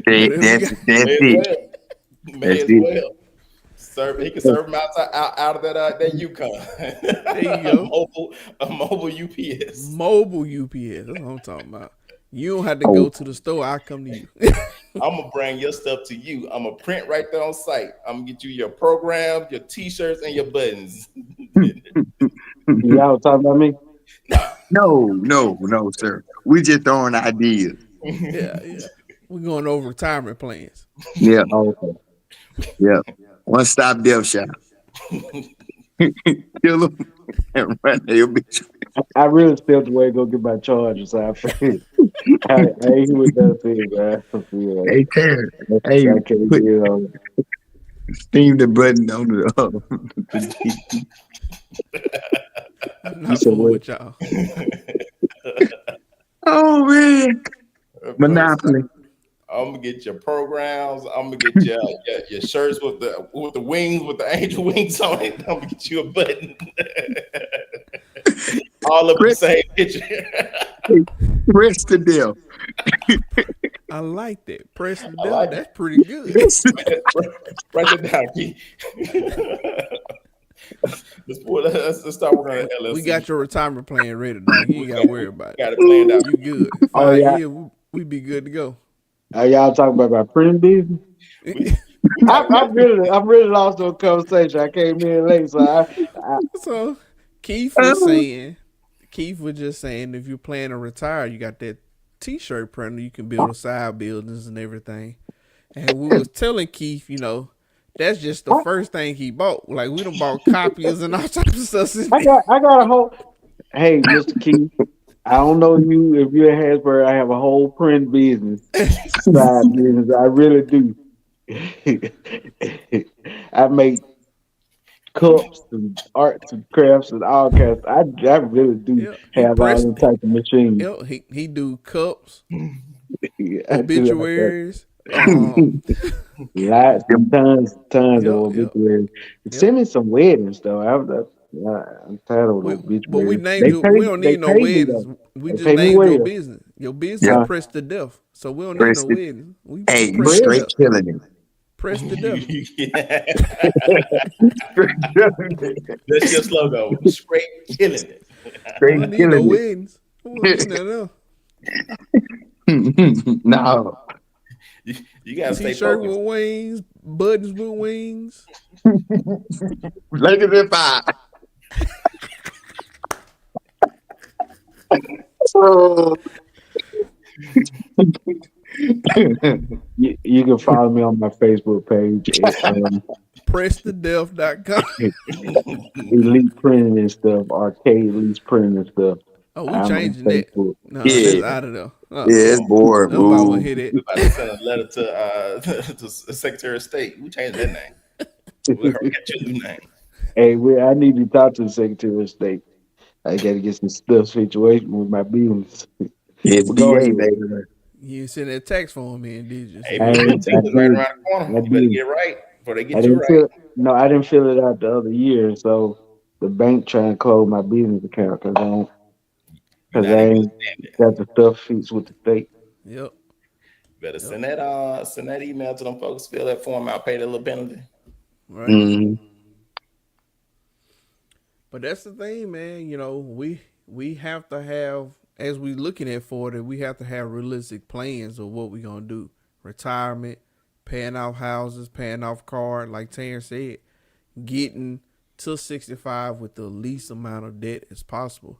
That's it. May as well. He can serve them out of that Yukon. There you go. A mobile UPS. Mobile UPS. That's what I'm talking about. You don't have to go to the store. I come to you. I'm gonna bring your stuff to you. I'm gonna print right there on site. I'm gonna get you your programs, your T-shirts, and your buttons. Y'all talking about me? No, sir. We just throwing ideas. Yeah. We're going over retirement plans. Yeah. Okay. Yeah. One stop death shop. Kill them and run their bitch. I really stepped away to go get my charger, so I hear what that says, man. I feel like Hey, Terry. Hey, I can't put get it on. steam the button on I'm not said fooling what? with y'all. Oh man. Monopoly. I'm gonna get your programs. I'm gonna get your shirts with the wings, with the angel wings on it. I'm gonna get you a button. All of the same picture. Press the death. I like that. Press the I bell. like That's pretty good. Write it down, Keith. Let's start working on LLC. We got your retirement plan ready, dog. You ain't got to worry about it. Got it planned out. You good. 5 years, we be good to go. Are y'all talking about my printing business? I'm really lost on the conversation. I came in late, so So Keith was just saying if you're planning to retire, you got that T-shirt printer, you can build a side buildings and everything. And we was telling Keith, that's just the first thing he bought. Like we done bought copiers and all types of stuff. I got a whole. Hey, Mr. Keith, I don't know you if you're in Hasbro. I have a whole print business, side business. I really do. I make cups and arts and crafts and all kinds. I really do have all them type of machines. He do cups, obituaries. Lots and tons of obituaries. Send me some weddings though. I'm tired of obituaries. But we don't need no weddings. We just named your business. Your business pressed to death. So we don't need no weddings. Hey, you straight killing it. Press to death. That's your slogan. Straight killing it. We don't need no weddings. We don't need that. No. You gotta stay T-shirt focused. with wings, buttons with wings. Legacy 5. You can follow me on my Facebook page. PressToDeath.com. Elite printing and stuff. Arcade Elite printing and stuff. Oh, we changing that. No, Yeah. that's out of there. It's boring. Nobody will hear that. We about to send a letter to Secretary of State. We changed that name. We'll get your new name. Hey, I need to talk to the Secretary of State. I got to get some stuff situation with my business. It's BA, baby. You sent that tax form in, did you? Hey, right around the corner. You better get right before they get you right. I didn't fill it out the other year, so the bank trying to close my business account because I ain't got the stuff fixed with the state. Yep. Better send that email to them folks. Fill that form out. Pay that little penalty. Right. Mm-hmm. But that's the thing, man. We have to have, as we looking at forward, we have to have realistic plans of what we're gonna do. Retirement, paying off houses, paying off cars, like Terrence said, getting to 65 with the least amount of debt as possible.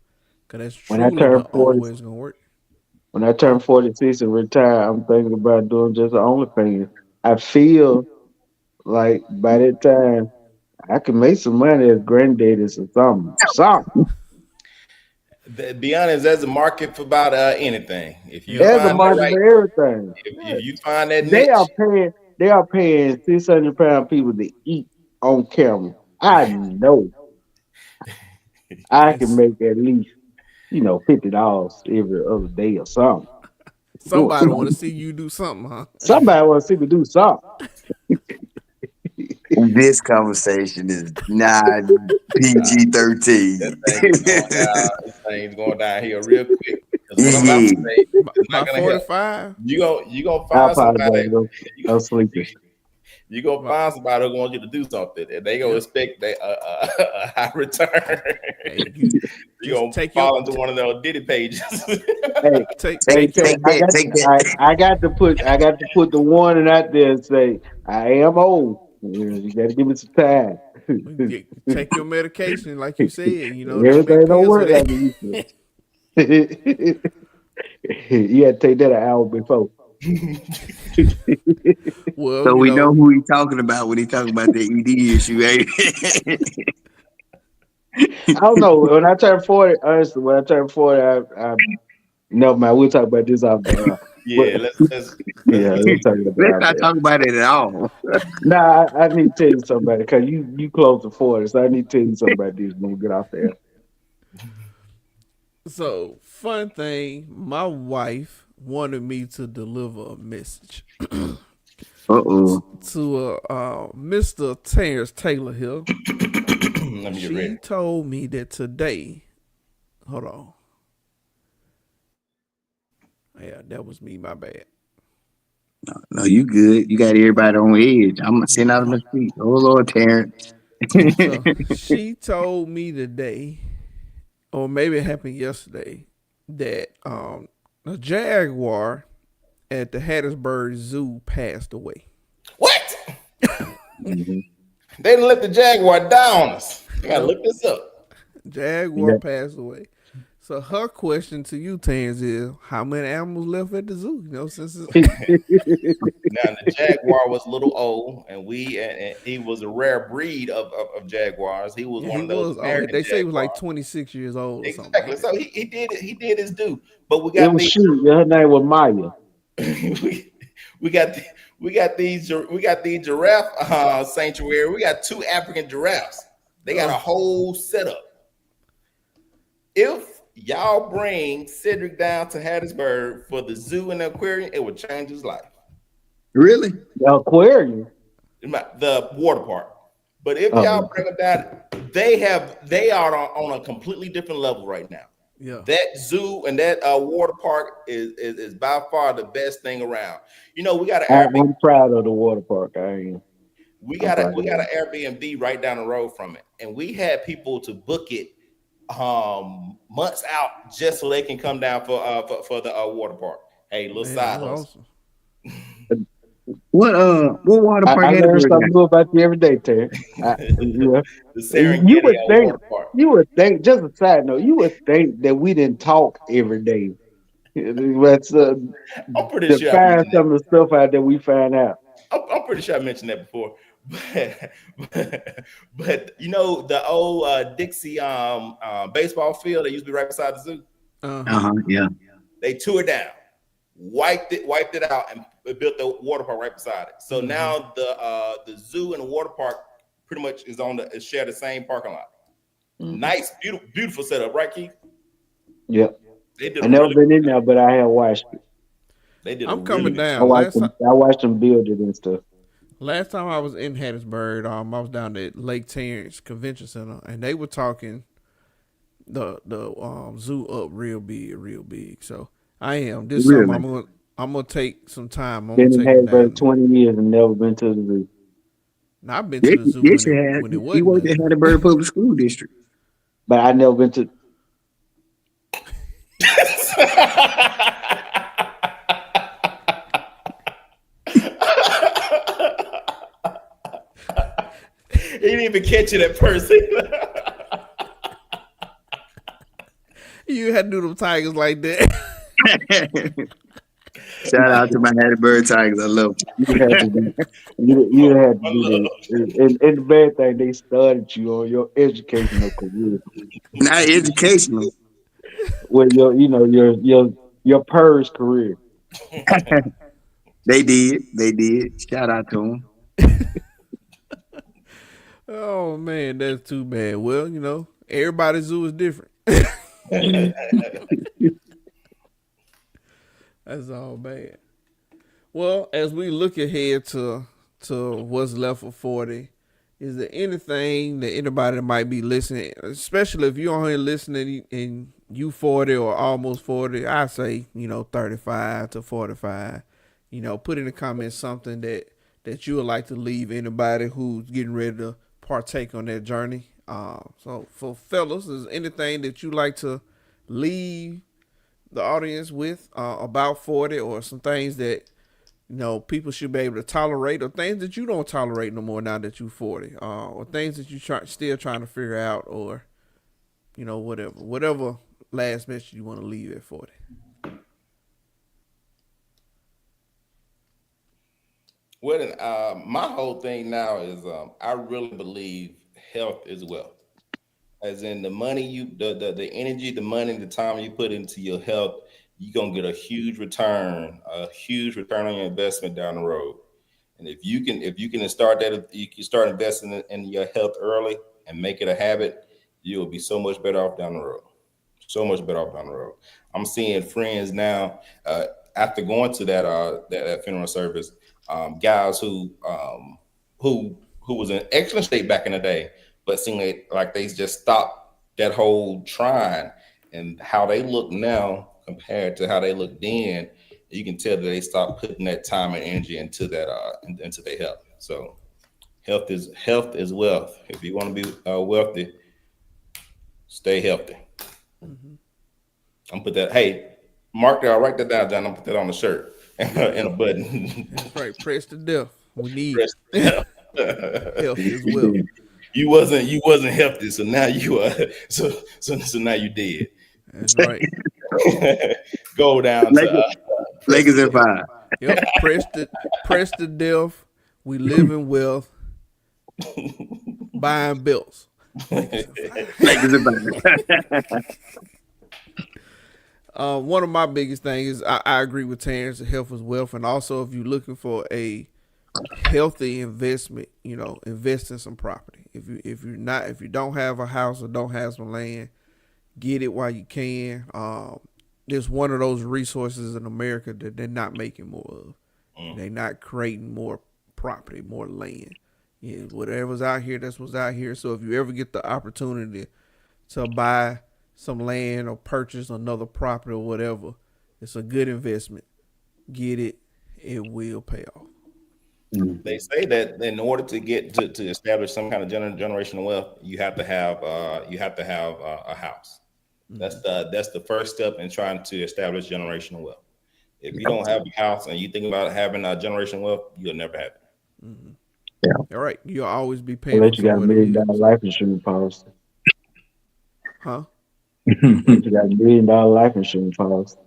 Cause that's truly the only way it's gonna work. When I turn 46 and retire, I'm thinking about doing just the OnlyFans. I feel like by that time I can make some money as granddaddies or something. Something. Be honest, there's a market for about anything. If you Yeah. There's a find that market right, for everything. if you find that They niche, are paying. They are paying 600 pound people to eat on camera. I know I can It's, make at least $50 every other day or something. Doing somebody want to something. see you do something, huh? Somebody want to see me do something. This conversation is not that PG-13. thing is going down. This thing's going down here real quick. Because what I'm about Yeah. to say is not By gonna help. 45, You gonna I find somebody. apologize. You, I'm sleeping. you gonna but find somebody who wants you to do something, and they gonna yep. expect a high return. Hey, you You just gonna take your fall into one of those Diddy pages. Hey, take hey, Take, take your Ted, take that. Take that. I got to put the warning out there and say I am old. You got to give me some time. take your medication, like you said. You know them big Everything don't pills for work like that. it used to. You had to take that an hour before. Well, So you we know know, who he talking about when he talking about the ED issue, eh? I don't know. When I turned 40, honestly, when I turned 40, I never mind. We'll talk about this off the air. But Yeah, let's yeah, we'll talk about that Let's off not the air. talk about it at all. Nah, I need to tell you something because you close to 40, so I need to tell you something about this when we get off the air. so fun thing. My wife wanted me to deliver a message Uh-oh. to Mr. Terrence Taylor here. let me get She ready. told me that today. Hold on. Yeah, that was me. My bad. No, you good. You got everybody on edge. I'm sitting out of my seat. Oh Lord, Terrence. So she told me today, or maybe it happened yesterday, that a jaguar at the Hattiesburg Zoo passed away. What? Mhm. They didn't let the Jaguar down on us. You gotta Yep, look this up. jaguar Yeah. passed away. So her question to you, Tans, is how many animals left at the zoo? You know, since it's, Now the Jaguar was a little old, and he was a rare breed of Jaguars. He was yeah, one he of those was. Oh, American they say he was like Jaguars. 26 years old or something like Exactly. that. So he did it. He did his due. But we It got was these. shoot. Her name was Maya. we got these giraffe sanctuary. We got two African giraffes. They got a Oh, whole setup. If y'all bring Cedric down to Hattiesburg for the zoo and the aquarium, it would change his life. Really? The aquarium. The water park. But if Oh, y'all bring them down, they are on a completely different level right now. yeah. That zoo and that water park is by far the best thing around. You know, we got an Airbnb. I'm proud of the water park. I am. We I'm got a proud we of got an it. Airbnb right down the road from it, and we had people to book it months out just so they can come down for the water park. Hey, little Man, side that's hustle. awesome. What water park I had a learn bird something new about you every day, Terry. The Yeah. You Serengeti would think, water park. just a side note, you would think that we didn't talk every day. Let's I'm pretty to sure I find mentioned that. some of the stuff out that we find out. I'm pretty sure I mentioned that before. But you know the old Dixie baseball field that used to be right beside the zoo. Uh huh. Uh-huh, yeah. They tore it down, wiped it out, and built the water park right beside it. So Mm-hmm. now the zoo and the water park pretty much share the same parking lot. Mhm. Nice, beautiful setup, right, Keith? Yep. They did I a never really been in good there, but I have watched it. They did a I'm really coming good I down. job. watched them. I watched them build it and stuff. Last time I was in Hattiesburg, I was down at Lake Terrence Convention Center, and they were talking the zoo up real big, real big. So I am this summer. Really? I'm gonna take some time. I'm gonna Been in take them Hattiesburg down. 20 years and never been to the zoo. Now I've been to Yes, the zoo yes, you had. when it He wasn't worked at nothing. Hattiesburg Public School District. But I never been to. He didn't even catch it at first. You had to do them tigers like that. Shout out to my Hattiesburg Tigers. I love You had to do. You had to do that. And the bad thing, they started you on your educational career, them. Not educational. well, your PERS career. They did. They did. Shout out to them. Oh man, that's too bad. Well, everybody's zoo is different. That's all bad. Well, as we look ahead to what's left for 40, is there anything that anybody that might be listening, especially if you're on here listening and you 40 or almost 40, I say, 35 to 45, put in the comments something that you would like to leave anybody who's getting ready to partake on that journey. So for fellas, is anything that you like to leave the audience with about 40, or some things that people should be able to tolerate, or things that you don't tolerate no more now that you're 40, or things that you still trying to figure out, or whatever last message you want to leave at 40. Well, my whole thing now is I really believe health is wealth. As in the money the energy, the money, the time you put into your health, you're gonna get a huge return on your investment down the road. And if you can start that, you can start investing in your health early and make it a habit, you'll be so much better off down the road. So much better off down the road. I'm seeing friends now after going to that funeral service, guys who was in excellent shape back in the day, but seem like they just stopped that whole trying, and how they look now compared to how they looked then, you can tell that they stopped putting that time and energy into into their health. So health is wealth. If you want to be wealthy, stay healthy. Mm-hmm. I'm put that. Hey, mark that. I'll write that down, John. I'm put that on the shirt and a button. That's right. Press to death. We need Press health as well. You wasn't healthy, so now you are. So now you dead. That's right. Go down to Lakers in 5. Yep. Press to death. We live in wealth. Buying belts. Lakers in 5. One of my biggest things is I agree with Terrence. Health is wealth, and also if you're looking for a healthy investment, invest in some property. If you don't have a house or don't have some land, get it while you can. There's one of those resources in America that they're not making more of. They're not creating more property, more land. Yeah, whatever's out here, that's what's out here. So if you ever get the opportunity to buy some land or purchase another property or whatever, it's a good investment. Get it. It will pay off. They say that in order to get to establish some kind of generational wealth, you have to have a house. That's the first step in trying to establish generational wealth. If you don't have a house and you think about having a generational wealth, you'll never have it. Mm-hmm. Yeah. All right, you'll always be paying. Unless you got $1 million life insurance policy. Huh? Unless you got $1 million life insurance policy.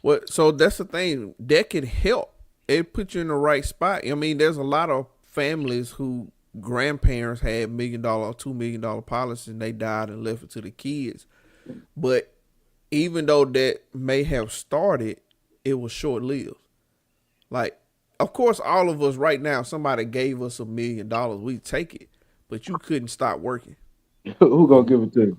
Well, so that's the thing that can help. It puts you in the right spot. I mean, there's a lot of families who grandparents had $1 million or $2 million policies and they died and left it to the kids. But even though that may have started, it was short lived. Like, of course, all of us right now, somebody gave us $1 million, we take it, but you couldn't stop working. Who gonna give it to you?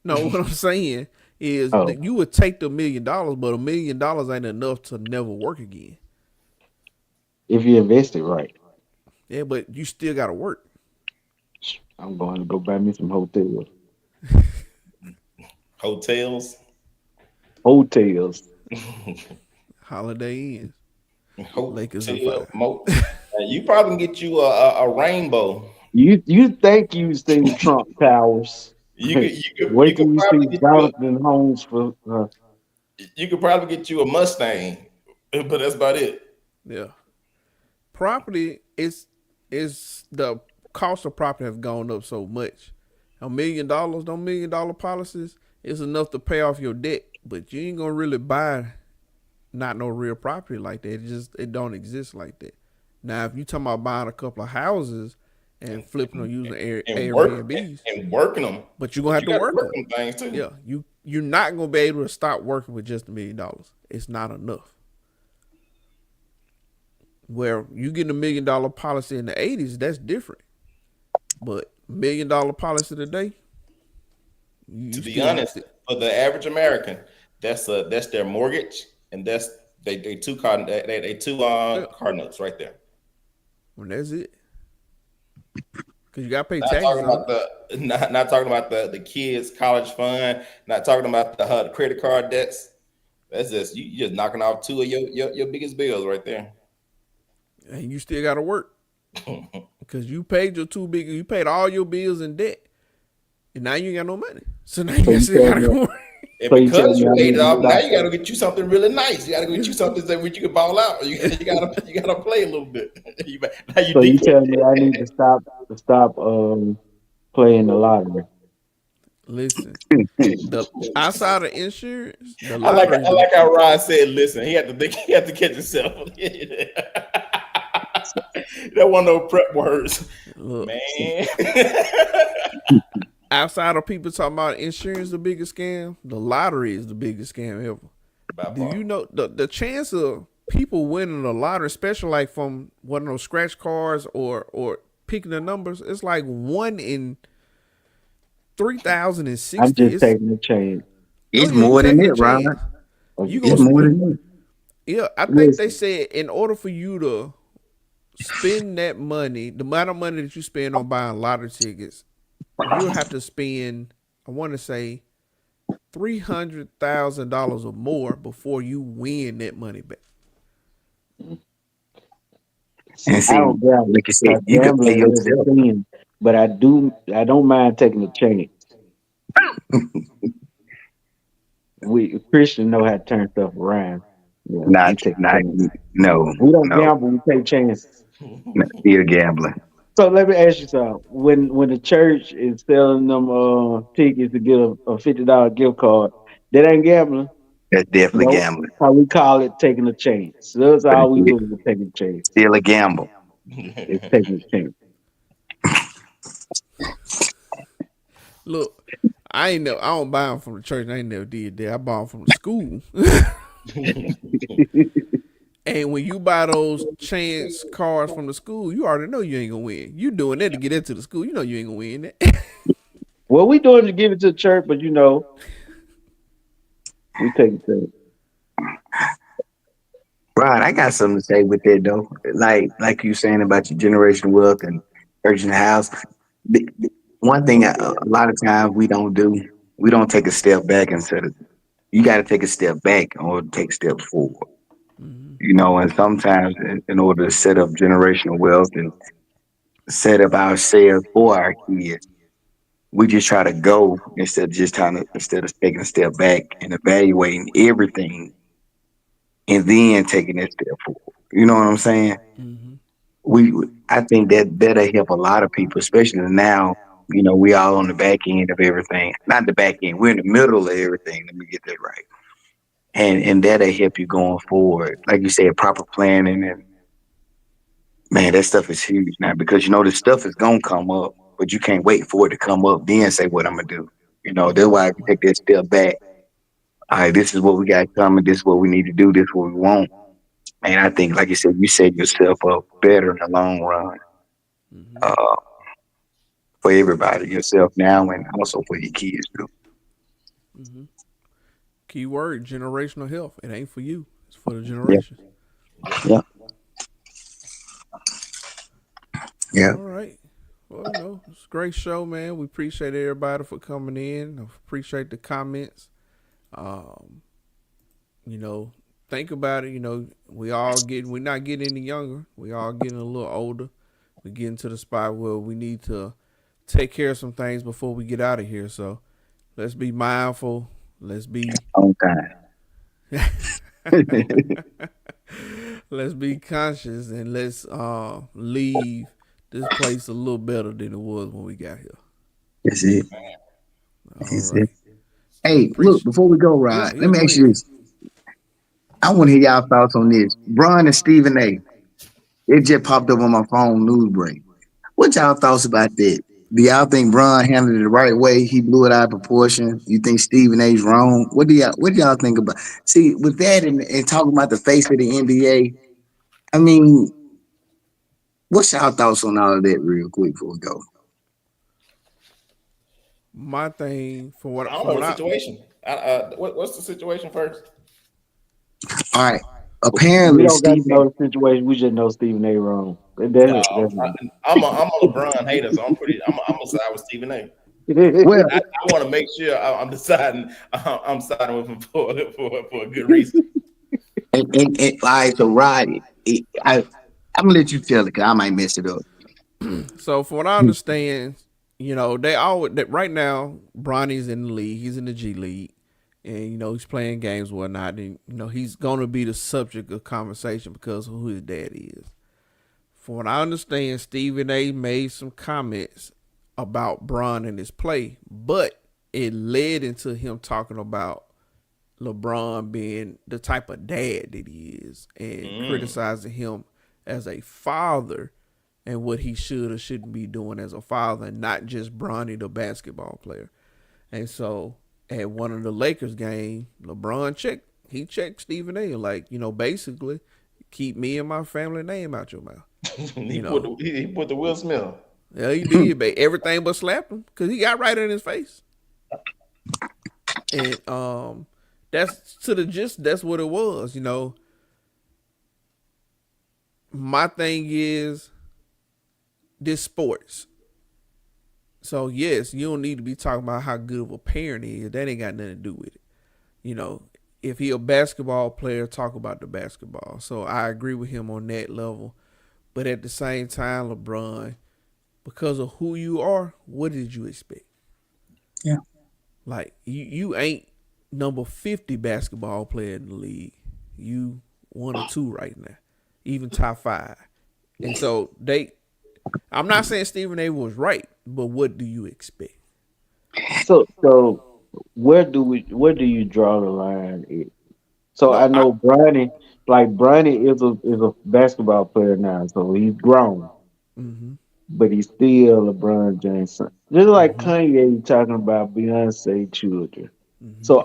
No, what I'm saying is that you would take the $1 million, but $1 million ain't enough to never work again. If you invest it right. Yeah, but you still got to work. I'm going to go buy me some hotels. Hotels. Holiday Inns. Lakers and Hotel. Fire. You probably can get you a rainbow. You think you see Trump Towers? You Wait till could you probably see get Jonathan Holmes for. you could probably get you a Mustang, but that's about it. Yeah. Property is the cost of property has gone up so much. $1 million, those $1 million policies is enough to pay off your debt, but you ain't gonna really buy not no real property like that. It don't exist like that. Now, if you talking about buying a couple of houses and flipping or using Airbnbs, and working them, but you're gonna have to gotta work them. them things too. Yeah, you're not gonna be able to stop working with just $1 million. It's not enough. Where you get $1 million policy in the 80s, that's different. But $1 million policy today, to be honest, for the average American, that's their mortgage, and that's they two car car notes right there. Well, that's it. Because you got to pay Not taxes. Talking about not talking about the kids' college fund. Not talking about the credit card debts. That's just you just knocking off two of your biggest bills right there. And you still got to work because you paid you paid all your bills in debt, and now you ain't got no money. So now you still got to go work. And because you paid it off, now you got to get you something really nice. You got to get you something that you can ball out. You got to play a little bit. So you tell me I need to stop playing the lottery. Listen, outside of insurance, the I like how Rod said, "Listen." He had to catch himself. That one of those prep words, look, man. Outside of people talking about insurance, the biggest scam, the lottery is the biggest scam ever. Do you know the chance of people winning the lottery, especially like from one of those scratch cards or picking the numbers? It's like 1 in 3,060. I'm just taking a chance. It's more than it, Ron. It's more than it. Yeah, I think they said in order for you to spend that money, the amount of money that you spend on buying lottery tickets, you'll have to spend, I want to say, $300,000 or more before you win that money back. And see, like you said, you can play yourself. But I don't mind taking a chance. We Christians know how to turn stuff around. Yeah, no. We don't gamble, we take chances. You're gambling. So let me ask you something. When the church is selling them tickets to get a $50 gift card, that ain't gambling. That's definitely gambling. How we call it taking a chance. So that's all we do is taking a chance. Still a gamble. It's taking a chance. Look, I don't buy them from the church. I ain't never did that. I bought them from the school. And when you buy those chance cards from the school, you already know you ain't gonna win. You doing that to get into the school. You know you ain't gonna win that. Well, we doing it to give it to the church, but we take it to it. Right, I got something to say with that though. Like you saying about your generational wealth and purchasing a house. One thing a lot of times we don't take a step back instead of you got to take a step back in order to take steps forward. Mm-hmm. And sometimes in order to set up generational wealth and set up ourselves for our kids, we just try to go instead of taking a step back and evaluating everything and then taking that step forward. You know what I'm saying? Mm-hmm. I think that'll help a lot of people, especially now. We all on the back end of everything. Not the back end. We're in the middle of everything. Let me get that right. And that'll help you going forward. Like you said, proper planning, and man, that stuff is huge now because this stuff is gonna come up, but you can't wait for it to come up, then say what I'm gonna do. That's why I can take that step back. All right, this is what we got coming, this is what we need to do, this is what we want. And I think, like you said, you set yourself up better in the long run. Mm-hmm. For everybody, yourself now, and also for your kids too. Mm-hmm. Key word: generational health. It ain't for you; it's for the generations. Yeah. All right. Well, it's a great show, man. We appreciate everybody for coming in. I appreciate the comments. Think about it. We're not getting any younger. We all getting a little older. We're getting to the spot where we need to take care of some things before we get out of here. So let's be mindful. Let's be on time. Let's be conscious and let's leave this place a little better than it was when we got here. That's it. That's it. Hey, look, before we go, Rod, let me ask you this. I want to hear y'all thoughts on this. Bron and Stephen A. It just popped up on my phone news break. What y'all thoughts about that? Do y'all think Bron handled it the right way? He blew it out of proportion. You think Stephen A's wrong? What do y'all think about? See, with that and talking about the face of the NBA, I mean, what's y'all thoughts on all of that real quick before we go? My thing I don't from know what the I situation. What's the situation first? All right. We Apparently, don't got to Stephen. know the situation. We just know Stephen A. wrong. No, I'm a LeBron hater, so I'm gonna side with Stephen A. Well, I want to make sure I'm deciding I'm siding with him for a good reason. and all right, so Rod, I'm gonna let you tell it because I might mess it up. so from what I understand, they always that right now Bronny's in the league. He's in the G League, and he's playing games and whatnot. And he's gonna be the subject of conversation because of who his dad is. From what I understand, Stephen A. made some comments about Bron and his play, but it led into him talking about LeBron being the type of dad that he is and criticizing him as a father and what he should or shouldn't be doing as a father, and not just Bronny, the basketball player. And so at one of the Lakers game, LeBron checked Stephen A. like, basically keep me and my family name out your mouth. he You put know, the, he put the Will Smith. yeah, he did, but everything but slapped him because he got right in his face. And that's to the gist. That's what it was. My thing is this sports. So yes, you don't need to be talking about how good of a parent he is. That ain't got nothing to do with it. You know, if he a basketball player, talk about the basketball. So I agree with him on that level. But at the same time, LeBron, because of who you are, what did you expect? Yeah. Like you ain't number 50 basketball player in the league. You one or two right now, even top five. And so I'm not saying Stephen A was right, but what do you expect? So where do you draw the line at? So No, I know Bronny is a basketball player now, so he's grown, Mm-hmm. but he's still LeBron James' son. Just like Mm-hmm. Kanye talking about Beyonce children. Mm-hmm. So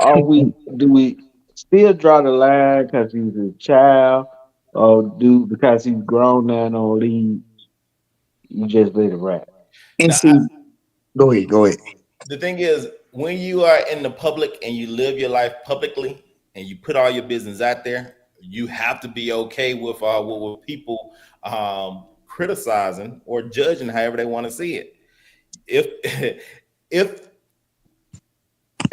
do we still draw the line because he's a child, or do because he's grown now and on lead, you just let it rap? And no. see, go ahead, go ahead. The thing is, when you are in the public and you live your life publicly and you put all your business out there, you have to be okay with people criticizing or judging however they want to see it. If if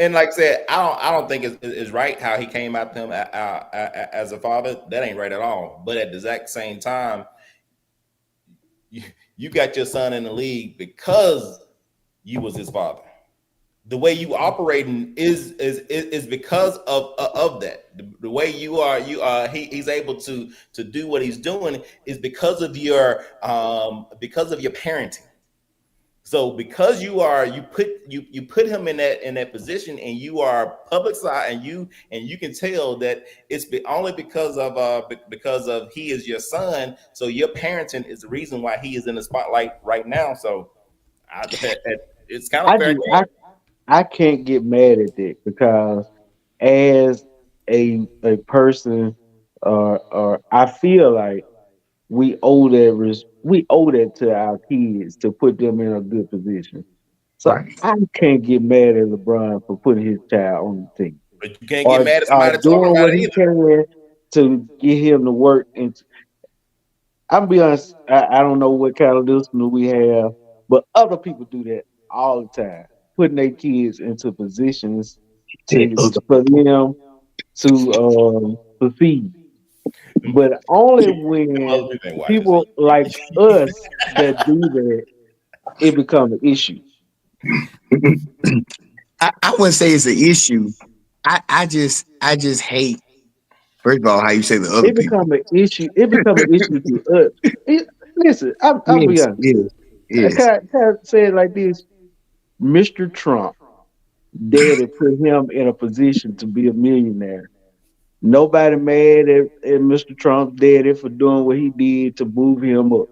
and like I said, I don't think it's right how he came out to him as a father. That ain't right at all. But at the exact same time, you got your son in the league because you was his father. The way you operating is because of that. The way he's able to do what he's doing is because of your parenting. So because you put him in that position and you are public side and you can tell that only because of he is your son. So your parenting is the reason why he is in the spotlight right now. So it's kind of I fair just game. I can't get mad at that because as a person, or I feel like we owe that to our kids to put them in a good position. So Right. I can't get mad at LeBron for putting his child on the team, But you can't get or mad at somebody talking doing about what it he either. can to get him to work. And I'll be honest, I don't know what kind of listener we have, but other people do that all the time, putting their kids into positions Said other for people. them to succeed. But only Other when people ain't watching, so people like us that do that, it becomes an issue. I wouldn't say it's an issue. I just hate. First of all, how you say the other It people. becomes an issue. It becomes an issue to us. Listen, I'll be Yes, honest. yes, yes. Can I say it like this? Mr. Trump, daddy put him in a position to be a millionaire. Nobody mad at Mr. Trump's daddy for doing what he did to move him up.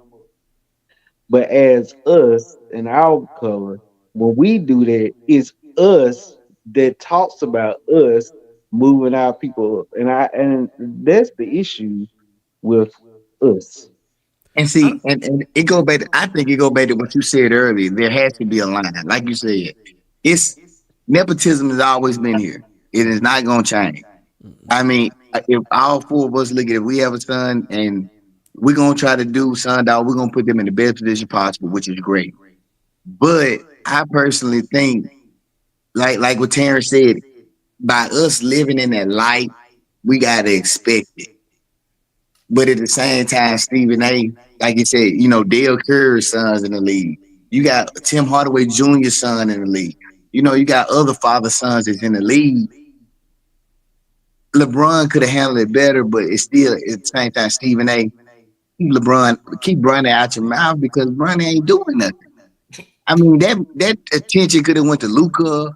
But as us in our color, when we do that, it's us that talks about us moving our people up. And that's the issue with us. And I, see, and it go back. I think it go back to what you said earlier. There has to be a line, like you said. It's nepotism has always been here. It is not gonna change. I mean, if all four of us look at it, we have a son, and we're gonna try to do son dog. We're gonna put them in the best position possible, which is great. But I personally think, like what Terrence said, by us living in that light, we gotta expect it. But at the same time, Stephen A, like you said, Dale Curry's sons in the league. You got Tim Hardaway Jr.'s son in the league. You got other father sons that's in the league. LeBron could have handled it better, but it's still at the same time, Stephen A, keep Bronny out your mouth because Bronny ain't doing nothing. I mean, that attention could have went to Luca.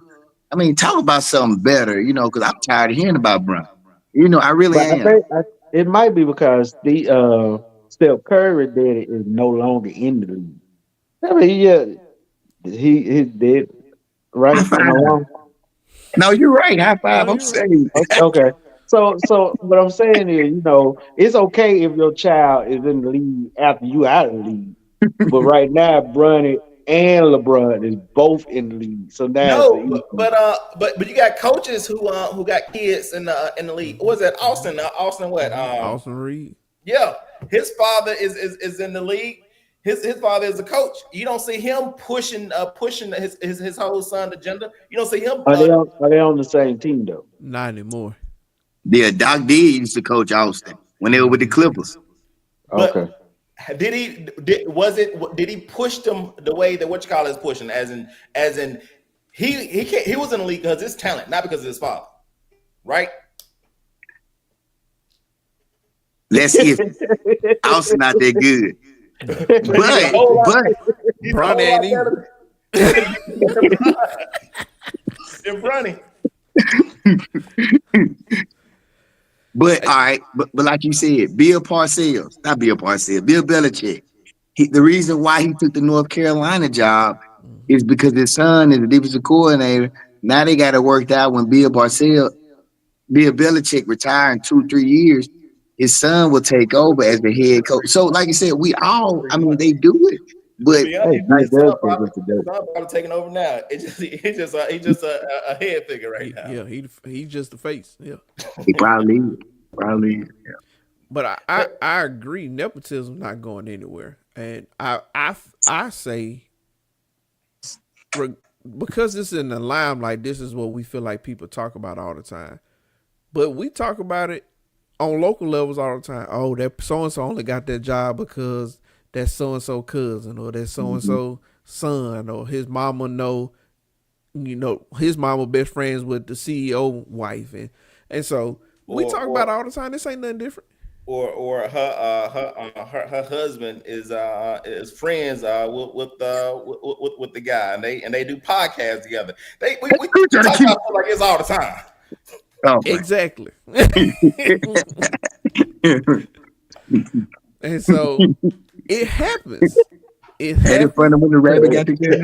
I mean, talk about something better, because I'm tired of hearing about Bron. I really But I am. think it might be because the Steph Curry daddy is no longer in the league. I mean, yeah, he's dead, High right? Am I five. wrong? No, you're right. High no, five. I'm you're right. saying. Okay. So what I'm saying is, it's okay if your child is in the league after you out of the league. But right now, Bronny and LeBron is both in the league. So now it's No, an issue. but you got coaches who got kids in the league. What was that Austin? Austin what? Austin Reed. Yeah, his father is in the league. His father is a coach. You don't see him pushing his whole son agenda. You don't see him. Are they on the same team though? Not anymore. Yeah, Doc D used to coach Austin when they were with the Clippers. Okay. But did he push them the way that what you call is pushing? As in he was in the league because of his talent, not because of his father, right? Let's see if Austin not that good. He's a whole lot. But He's a Bronny whole ain't lot either. better than Bronny. But all right, but like you said, Bill Belichick. The reason why he took the North Carolina job is because his son is the defensive coordinator. Now they got it worked out when Bill Belichick retire in 2-3 years. His son will take over as the head coach. So, like I said, they do it. To But be Hey, honest, Bill his son Belichick is the his dirt. son probably taking over now. He's just a head figure right now. Yeah, he's just the face. Yeah. he probably is. Yeah. But I agree, nepotism not going anywhere, and I say because it's in the limelight, this is what we feel like people talk about all the time. But we talk about it on local levels all the time. Oh, that so and so only got that job because that so and so cousin or that so and so son or his mama his mama best friends with the CEO wife and so we talk about it all the time. This ain't nothing different. Or her husband is friends with the guy, and they do podcasts together. We talk about it like it's all the time. Oh, Exactly. And so it happens. It had it fun happens. when the rabbit got together.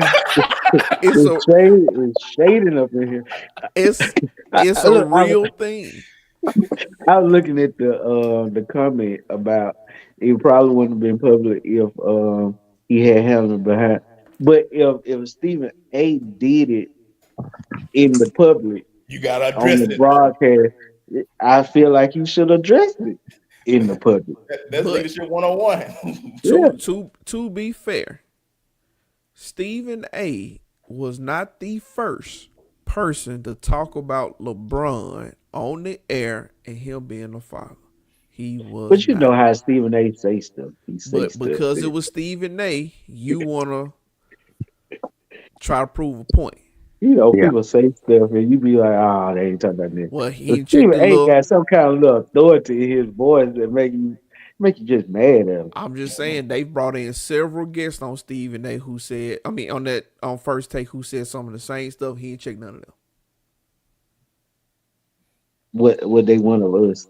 It's shading up in here. It's I, a look, real thing. I was looking at the comment about it probably wouldn't have been public if he had Hamlin behind. But if Stephen A did it in the public You gotta on address the it. broadcast, I feel like he should address it in the public. That's But leadership 101. Yeah. To be fair, Stephen A was not the first person to talk about LeBron on the air and him being a father. He was But you not. know how Stephen A say stuff. He say But stuff. because it was Stephen A, you wanna try to prove a point. Yeah. People say stuff and you be like, oh, they ain't talking about this. Well, he But ain't checked Stephen the A little. got some kind of little authority in his voice that make you just mad at him. I'm just saying they brought in several guests on Stephen A who said, on First Take who said some of the same stuff. He ain't checked none of them. what they want of us.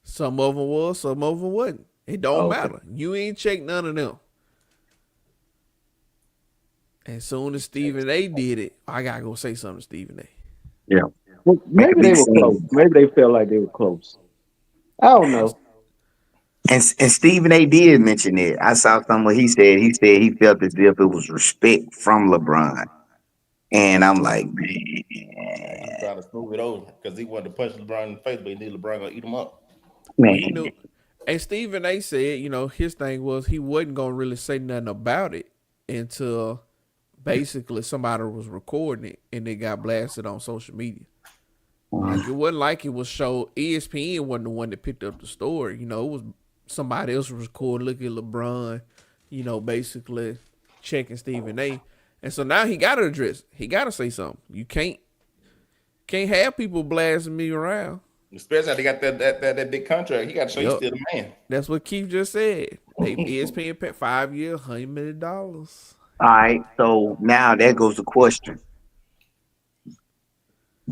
Some of them was, some of them wasn't. It don't Okay. matter. You ain't check none of them. As soon as Stephen A. did it, I gotta go say something to Stephen A. Yeah. Well, Make a maybe they big were close. scene. Maybe they felt like they were close. I don't know. And Stephen A. did mention it. I saw something what he said. He said he felt as if it was respect from LeBron. And I'm like, He's trying to smooth it over because he wanted to punch LeBron in the face, but he knew LeBron gonna eat him up. Well, he man, knew. And Stephen A. said, his thing was he wasn't gonna really say nothing about it until basically somebody was recording it and it got blasted on social media. Like it wasn't like it was show. ESPN wasn't the one that picked up the story. It was somebody else was recording. Look at LeBron, basically checking Stephen A. And so now he got to address it. He got to say something. You can't have people blasting me around. Especially how they got that big contract. He got to show you Yup. still the man. That's what Keith just said. They ESPN paid 5 years, $100 million. all right. So now there goes the question: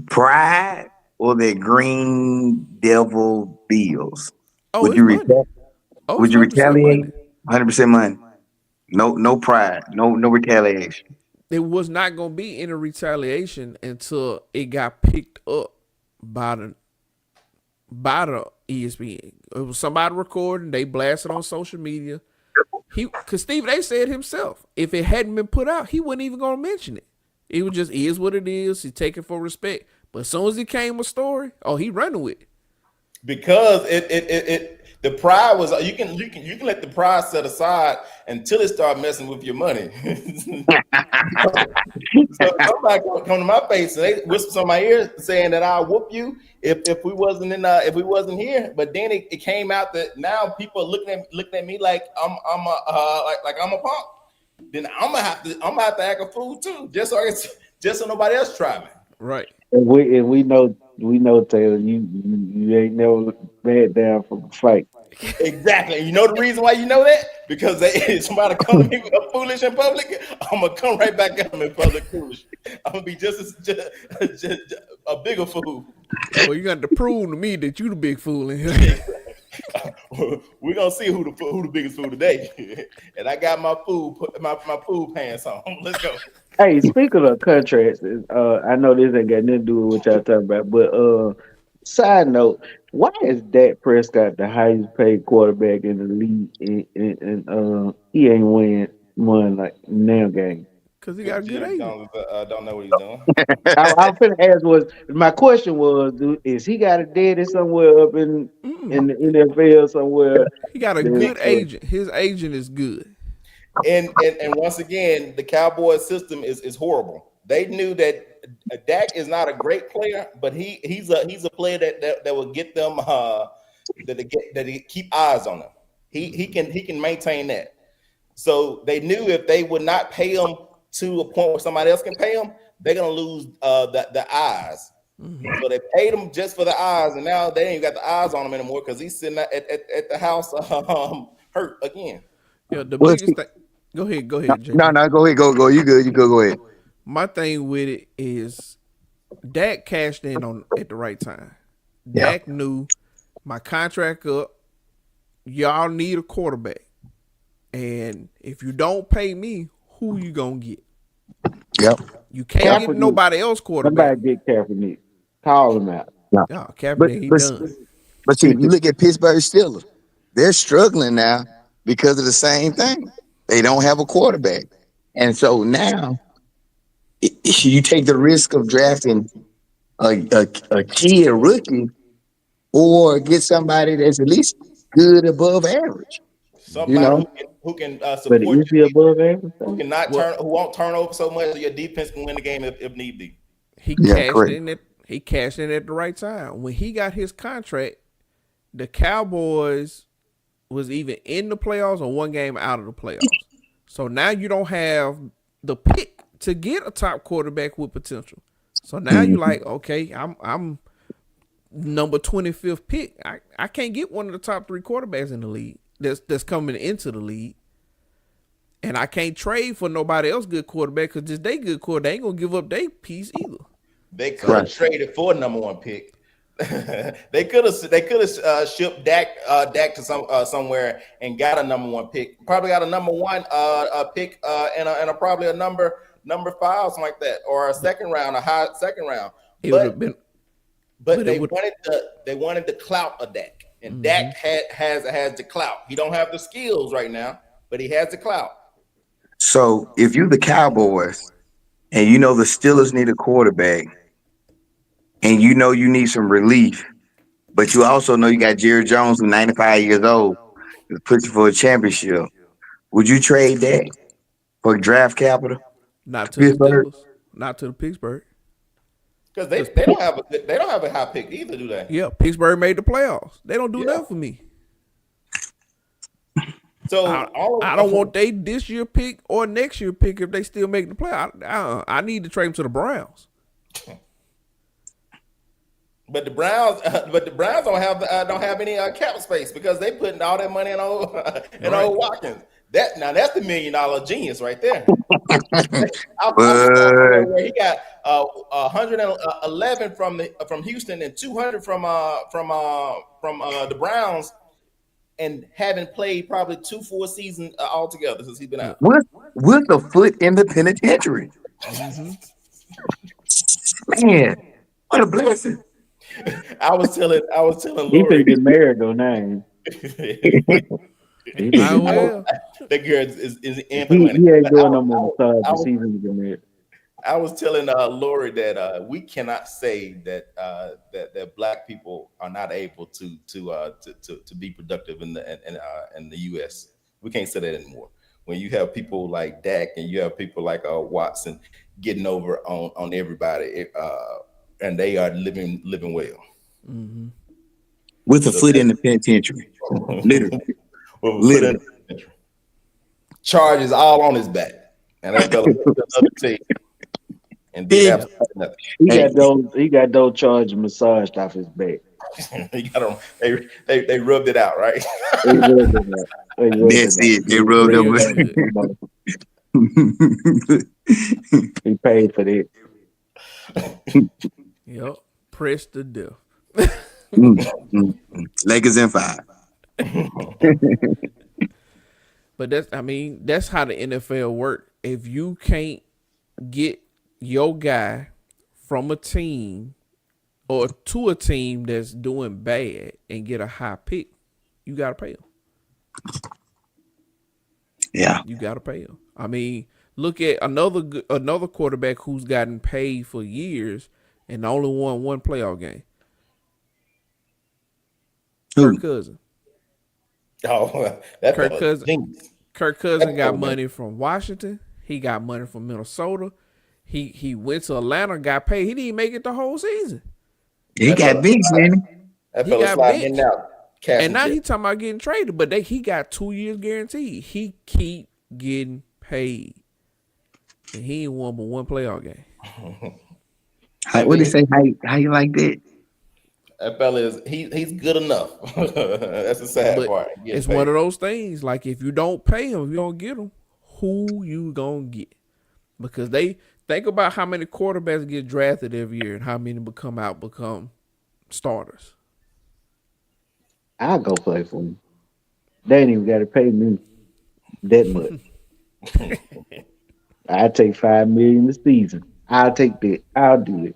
pride or the Green Devil Bills? Oh, Would it's you money. Oh, would it's you 100% retaliate? money. 100% money. No pride. No retaliation. There was not going to be any retaliation until it got picked up by the ESPN. It was somebody recording. They blasted on social media. Because Stephen A. said himself, if it hadn't been put out, he wasn't even going to mention it. It was just is what it is. He take it for respect. But as soon as it came a story, he running with it. Because the pride was you can let the pride set aside until it start messing with your money. So somebody come to my face and they whisper in my ear saying that I'll whoop you if we wasn't here. But then it came out that now people are looking at me like I'm a punk. Then I'm gonna have to act a fool too, just so nobody else try me. Right. And we know Taylor, you ain't never back down from a fight. Exactly. You know the reason why you know that? Because somebody come to me foolish in public, I'm gonna come right back at them in public foolish. I'm gonna be just a bigger fool. Well, you got to prove to me that you the big fool in here. We're gonna see who the biggest fool today. And I got my fool pants on. Let's go. Hey, speaking of contracts, I know this ain't got nothing to do with what y'all talking about, but side note, why is Dak Prescott the highest paid quarterback in the league, and he ain't won like now game? Because he got a good agent. Don't know what he's doing. I was finna ask my question was, is he got a daddy somewhere up in the NFL somewhere? He got a good agent. His agent is good. And once again, the Cowboys system is horrible. They knew that Dak is not a great player, but he's a player that will get them that he keep eyes on him. He can maintain that. So they knew if they would not pay him to a point where somebody else can pay him, they're gonna lose the eyes. So they paid him just for the eyes, and now they ain't got the eyes on him anymore because he's sitting at the house hurt again. Yeah, the biggest thing. Go ahead, JP. No, go ahead, go. You good? Go ahead. My thing with it is Dak cashed in at the right time. Yeah. Dak knew my contract up. Y'all need a quarterback, and if you don't pay me, who you gonna get? Yep. You can't get nobody else quarterback. Somebody get Kaepernick. Call him out. No. Yeah, Kaepernick, he done. But see, you look at Pittsburgh Steelers, they're struggling now because of the same thing. They don't have a quarterback. And so now you take the risk of drafting a kid rookie or get somebody that's at least good above average. Somebody who can But support is he above average? who won't turn over so much that your defense can win the game if need be. He cashed in at the right time. When he got his contract, the Cowboys was either in the playoffs or one game out of the playoffs. So now you don't have the pick to get a top quarterback with potential. So now you're like, okay, I'm number 25th pick. I can't get one of the top 3 quarterbacks in the league that's coming into the league. And I can't trade for nobody else good quarterback because this they good quarterback ain't gonna give up their piece either. They could have traded for a number 1 pick. They could have shipped Dak to somewhere and got a number one pick. Probably got a number one pick and probably a number 5, something like that, or a high second round. It would have been, but they wanted the clout of Dak, and Dak has the clout. He don't have the skills right now, but he has the clout. So if you're the Cowboys and you know the Steelers need a quarterback, and you know you need some relief, but you also know you got Jerry Jones, who's 95 years old, to put you for a championship, would you trade that for draft capital? not to the Steelers, not to the Pittsburgh. Because they don't have a high pick either, do they? Yeah, Pittsburgh made the playoffs. They don't do nothing for me. So I don't want they this year pick or next year pick if they still make the playoffs. I need to trade them to the Browns. But the Browns don't have any cap space because they putting all that money in old Watkins. That's the $1 million genius right there. Where he got 111 from Houston and 200 from the Browns, and haven't played probably 2 full seasons altogether since he's been out. With a foot in the penitentiary. Man, what a blessing. I was telling He Lori. could get married though now. That girl is in for He money. ain't doing no more massage this season to get married. I was telling Lori that we cannot say that that black people are not able to be productive in the U.S. We can't say that anymore. When you have people like Dak and you have people like Watson getting over on everybody, and they are living well. Mm-hmm. With a foot in the penitentiary, literally. Charges all on his back, and that fella another team. And did absolutely nothing. He got those charges massaged off his back. He got them. They rubbed it out, right? That's it. They rubbed it. He paid for that. Yep. Press to death. Lakers in 5. But that's how the NFL works. If you can't get your guy from a team or to a team that's doing bad and get a high pick, you gotta pay him. Yeah, you gotta pay him. I mean, look at another quarterback who's gotten paid for years and only won one playoff game. Kirk Cousins. Oh, that's Kirk Cousins. Kirk Cousins got money from Washington. He got money from Minnesota. He went to Atlanta, got paid. He didn't make it the whole season. He got big, man. That fella sliding out. And now he talking about getting traded, but he got 2 years guaranteed. He keep getting paid, and he ain't won but one playoff game. What do you say? How you like that? That fella he's good enough. That's the sad part. It's one of those things. Like if you don't pay him, if you don't get him, who you gonna get? Because they think about how many quarterbacks get drafted every year and how many become starters. I'll go play for him. They ain't even got to pay me that much. I take $5 million a season. I'll take that. I'll do it.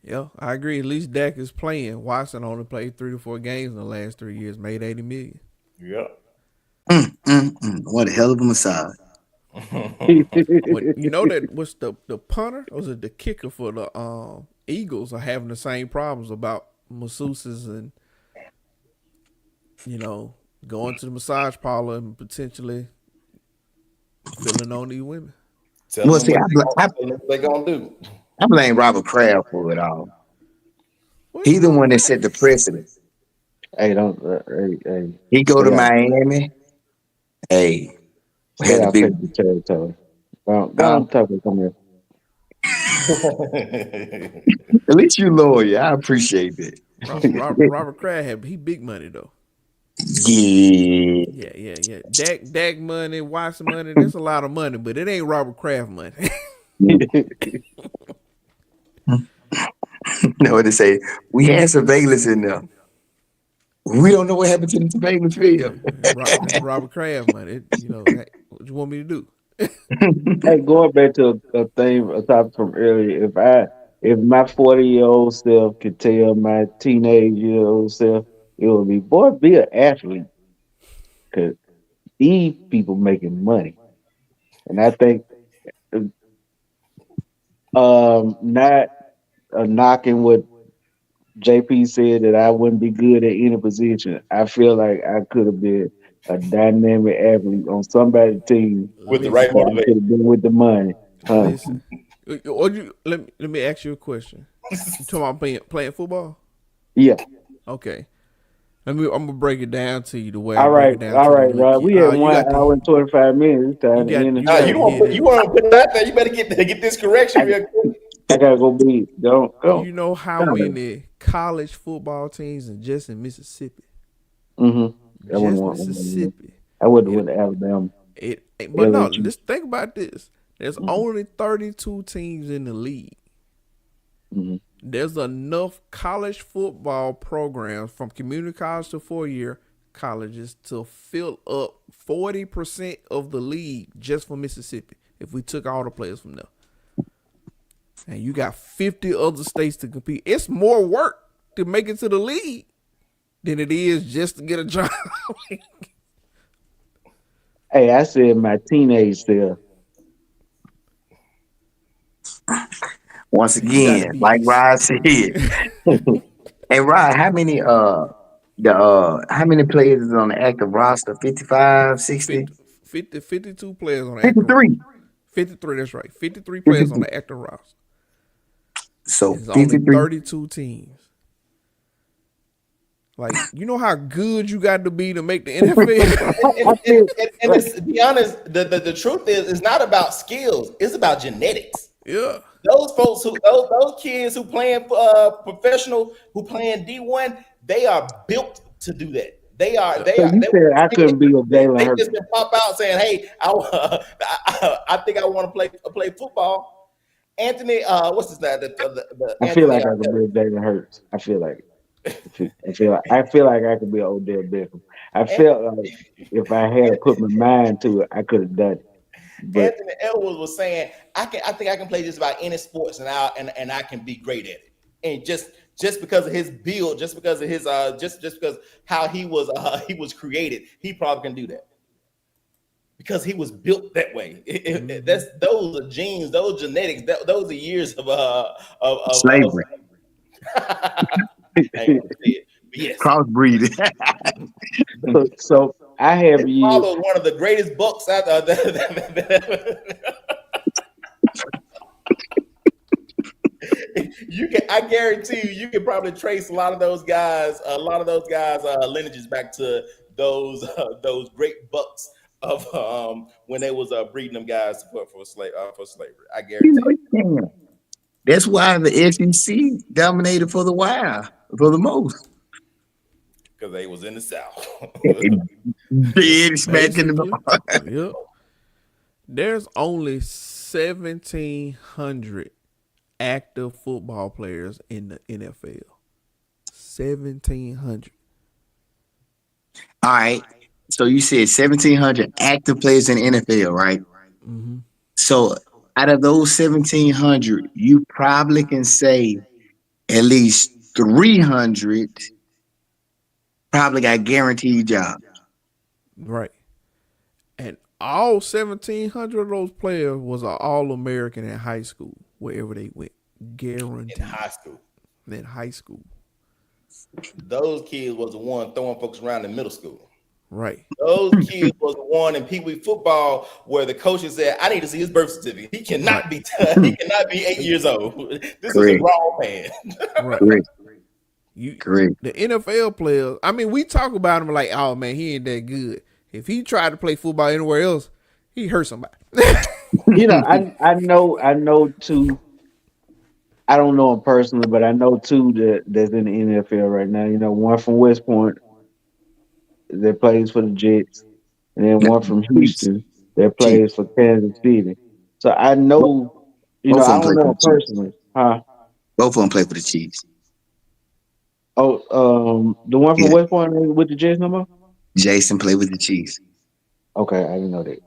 Yeah, I agree. At least Dak is playing. Watson only played 3 to 4 games in the last 3 years, made $80 million. Yeah. What a hell of a massage. You know that what's the punter or was it the kicker for the Eagles are having the same problems about masseuses and going to the massage parlor and potentially filling on these women. Well, see, what they gonna do. I blame Robert Kraft for it all. He's the one that set the precedent. Hey, don't. He go to Miami. Hey, had to be the territory. Don't talk about come here. At least you lawyer. I appreciate that. Robert Kraft he big money though. Yeah. Dak money, Watson money. That's a lot of money, but it ain't Robert Kraft money. know what they say? We had surveillance in there. We don't know what happened to the surveillance Yeah, film. That Robert Kraft money. Hey, what you want me to do? Hey, going back to a topic from earlier, if my 40-year old self could tell my teenage year old self, it would be, boy, be an athlete, because these people making money. And I think not knocking what JP said that I wouldn't be good at any position. I feel like I could have been a dynamic athlete on somebody's team With the right Listen, that I could motivation. have been with the money. Huh? listen. Let me ask you a question. You talking about playing football? Yeah. Okay. I'm gonna break it down to you the way I All break right. it down All to these right, little Rob. kids. We had You one got hour to and 25 minutes. It's you time to got end the you Nah, got show. to hear you this. want to put it out there. You better get this correction I, real quick. I gotta go be. Don't. You know how many college football teams in just in Mississippi? Mm-hmm. I wouldn't Just want. Mississippi. I wouldn't It went to Alabama. but no, LSU. let's think about this. There's Mm-hmm. only 32 teams in the league. Mm-hmm. There's enough college football programs from community college to 4-year colleges to fill up 40% of the league just for Mississippi if we took all the players from there. And you got 50 other states to compete. It's more work to make it to the league than it is just to get a job. Hey, I said my teenage self. Once You got to again, be like Rod said. Hey Rod, how many players is on the active roster? 55, 60, 52 players on the active 53. 53, that's right. 53 players on 53. the active roster. So It's only 53. 32 teams. Like, you know how good you got to be to make the NFL? I feel And it's, to be honest, the truth is, it's not about skills. It's about genetics. Yeah. Those folks those kids who playing professional, who playing D1, they are built to do that. They are they so. are You they, said I couldn't be a Jalen they Hurts. just can pop out saying, "Hey, I think I want to play football." Anthony, what's his name? The I feel Anthony. like I could be a Jalen Hurts. I feel like I could be an Odell Beckham. I felt like if I had to put my mind to it, I could have done it. But Anthony Edwards was saying, I think I can play just about any sports and I can be great at it. And just because of his build, just because of his just because how he was created, he probably can do that. Because he was built that way. That's those are genes, those genetics, those are years of Slavery. I ain't gonna say it. But yes. Crossbreeding. so I have His you. father was one of the greatest bucks out there. I guarantee you can probably trace a lot of those guys lineages back to those great bucks of when they was breeding them guys for slavery. I You guarantee know, you can. That's why the SEC dominated for the while, for the most. because they was in the South. Dead smack in the Basically. Yep. There's only 1,700 active football players in the NFL. 1,700. All right. So you said 1,700 active players in the NFL, right? Mm-hmm. So out of those 1,700, you probably can say at least 300 probably got guaranteed jobs. Right. And all 1,700 of those players was an All-American in high school, wherever they went. Guaranteed. In high school. In high school. Those kids was the one throwing folks around in middle school. Right. Those kids was the one in Pee Wee football where the coaches said, "I need to see his birth certificate. He cannot be 8 years old. This is a Correct. grown man." Right. Correct. You, Correct. the NFL players, I mean, we talk about him like, oh man, he ain't that good. If he tried to play football anywhere else, he hurt somebody. I know two. I don't know him personally, but I know two that's in the NFL right now. One from West Point that plays for the Jets, and then one from Chiefs. Houston that Chiefs. plays for Kansas City. So I know, Both of I them play don't for know the him Chiefs. personally, huh? Both of them play for the Chiefs. Oh, the one from Yeah, West Point with the Jets number. Jason played with the Chiefs. Okay, I didn't know that.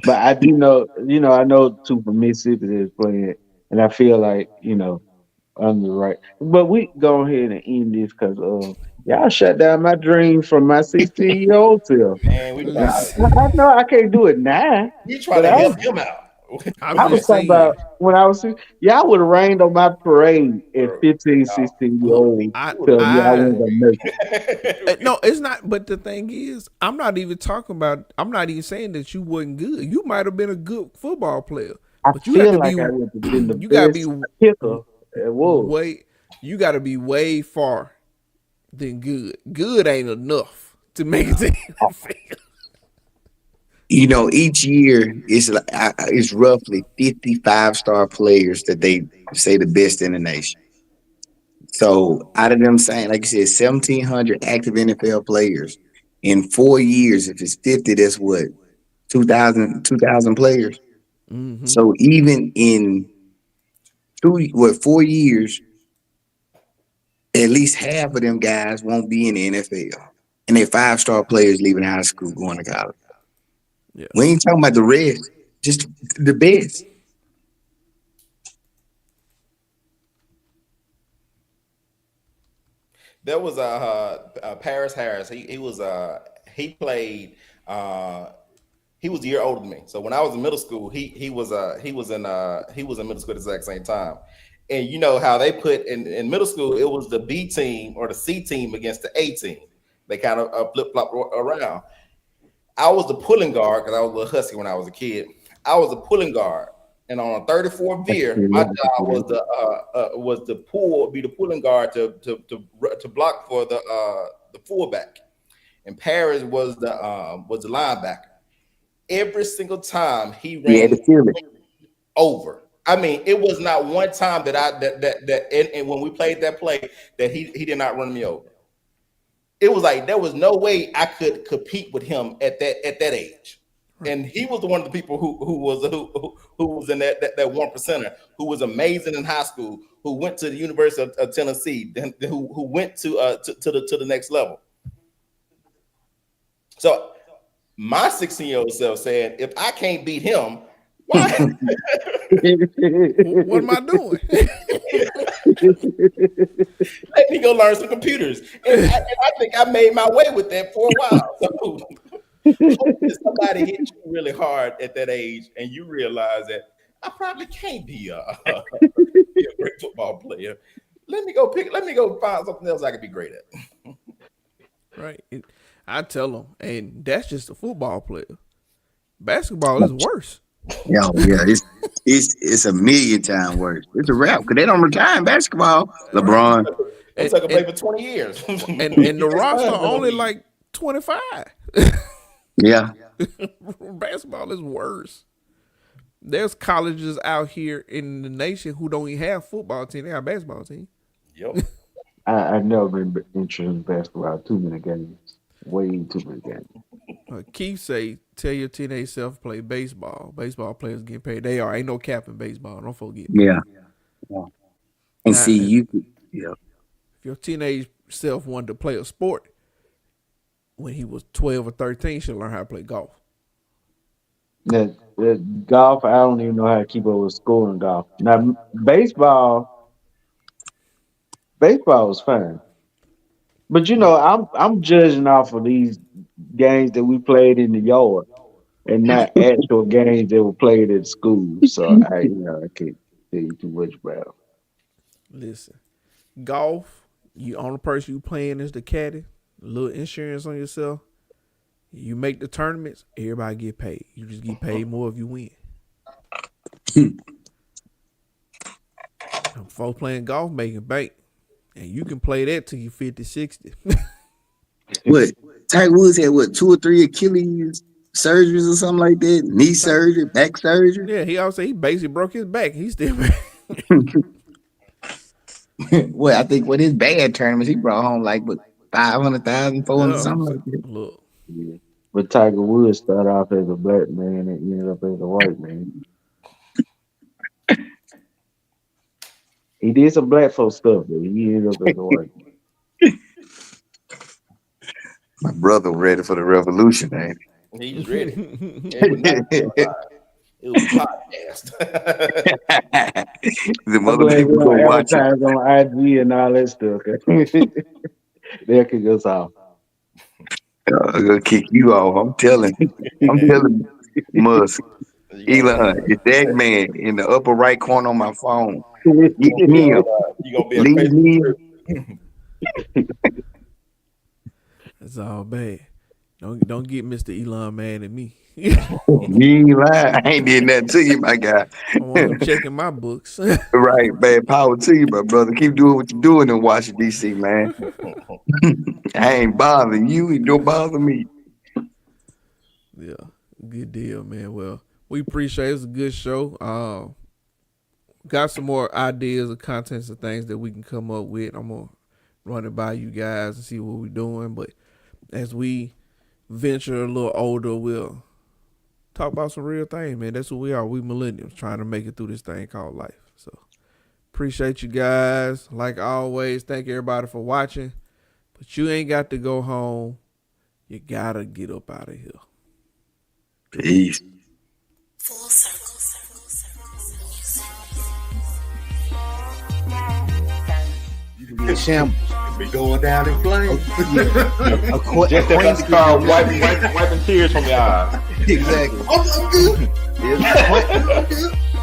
But I do know, I know two from Mississippi that's playing, and I feel like, I'm the right. But we go ahead and end this because y'all shut down my dreams from my 16-year-old self. Man, we trying Listen, to I know I can't do it now, but help him out. I'm I was just talking about saying. when I was y'all would have rained on my parade at Bro, 15, no, 16 year look, old. I we Tell me I I wasn't gonna make it. no, it's not. But the thing is, I'm not even talking about. I'm not even saying that you wasn't good. You might have been a good football player, I but you got feel to be. like I would have been the You got to be best kicker it was. way. You got to be way far than good. Good ain't enough to make it to the NFL. Each year it's roughly 55-star players that they say the best in the nation. So out of them saying, like you said, 1,700 active NFL players in 4 years, if it's 50, that's what 2,000 players. Mm-hmm. So even in 4 years, at least half of them guys won't be in the NFL, and they 5-star players leaving high school going to college. Yeah. We ain't talking about the rest, just the best. There was Paris Harris. He played. Uh, he was a year older than me. So when I was in middle school, he was in middle school at the exact same time. And you know how they put in middle school, it was the B team or the C team against the A team. They kind of flip flop around. I was the pulling guard because I was a little husky when I was a kid. I was a pulling guard, and on a 34 veer, my job was to be the pulling guard to block for the fullback, and Paris was the linebacker. Every single time he He had to ran feel it. over. I mean, it was not one time and when we played that play that he did not run me over. It was like there was no way I could compete with him at that age. And he was one of the people who was in that 1%er who was amazing in high school, who went to the University of Tennessee, who went to the next level. So my 16-year-old self saying, if I can't beat him, why? What am I doing? Let me go learn some computers. And I think I made my way with that for a while. So hopefully somebody hit you really hard at that age and you realize that I probably can't be a great football player. Let me go find something else I could be great at. Right. I tell them, and that's just a football player. Basketball is worse. Yeah, it's a million times worse. It's a wrap because they don't retire in basketball. Right. LeBron, It took a play for 20 years. And the roster only like 25. yeah, Basketball is worse. There's colleges out here in the nation who don't even have football team. They have a basketball team. Yep. I've never been interested in basketball. Too many games. Way too many games. Keith say, tell your teenage self play baseball. Baseball players get paid. They are. Ain't no cap in baseball. Don't forget. yeah. And Now, see, yeah. if your teenage self wanted to play a sport when he was 12 or 13, should learn how to play golf. That golf, I don't even know how to keep up with school in golf. Now, baseball was fun. But I'm judging off of these games that we played in the yard and not actual games that were played at school. So I can't tell you too much about them. Listen, golf, you only person you playing is the caddy. A little insurance on yourself. You make the tournaments, everybody get paid. You just get paid more if you win. Folks playing golf making bank. And you can play that till you 50, 60. What Tiger Woods had 2 or 3 Achilles surgeries or something like that, knee surgery, back surgery. Yeah, he always say he basically broke his back. He still Well, I think with his bad tournaments, he brought home like 500,000, 400, something like that. Look. Yeah. But Tiger Woods started off as a black man and ended up as a white man. He did some black folk stuff, but he ended up as a white. My brother ready for the revolution, man. He was ready. It was not it was podcast. The I'm other glad we people don't go watch it. advertise on IG and all that stuff. They'll kick us off. I'm gonna kick you off. I'm telling Musk, Elon, it's that man in the upper right corner on my phone. Get him. You gonna be a Leave me. That's all bad. Don't get Mr. Elon mad at me. You ain't lying. I ain't did nothing to you, my guy. I want him checking my books. Right, bad power to you, my brother. Keep doing what you're doing in Washington, D.C., man. I ain't bothering you, and don't bother me. Yeah, good deal, man. Well, we appreciate it. It was a good show. Got some more ideas of contents and things that we can come up with. I'm gonna run it by you guys and see what we're doing. But as we venture a little older, we'll talk about some real things, man. That's what we are. We millennials trying to make it through this thing called life. So appreciate you guys. Like always, thank everybody for watching. But you ain't got to go home. You gotta get up out of here. Peace. Full circle. You can be a shambles. Be going down in flames. Just as I start wiping tears from your eyes. Exactly. I'm good.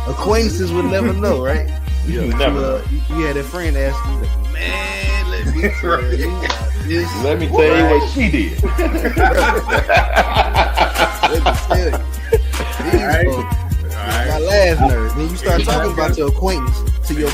Acquaintances would never know, right? You never. You had that friend ask you, like, man, let me tell you about this. Let me tell you what she did. Let me tell you. These folks, my last nerve. Then you start talking about your acquaintance to your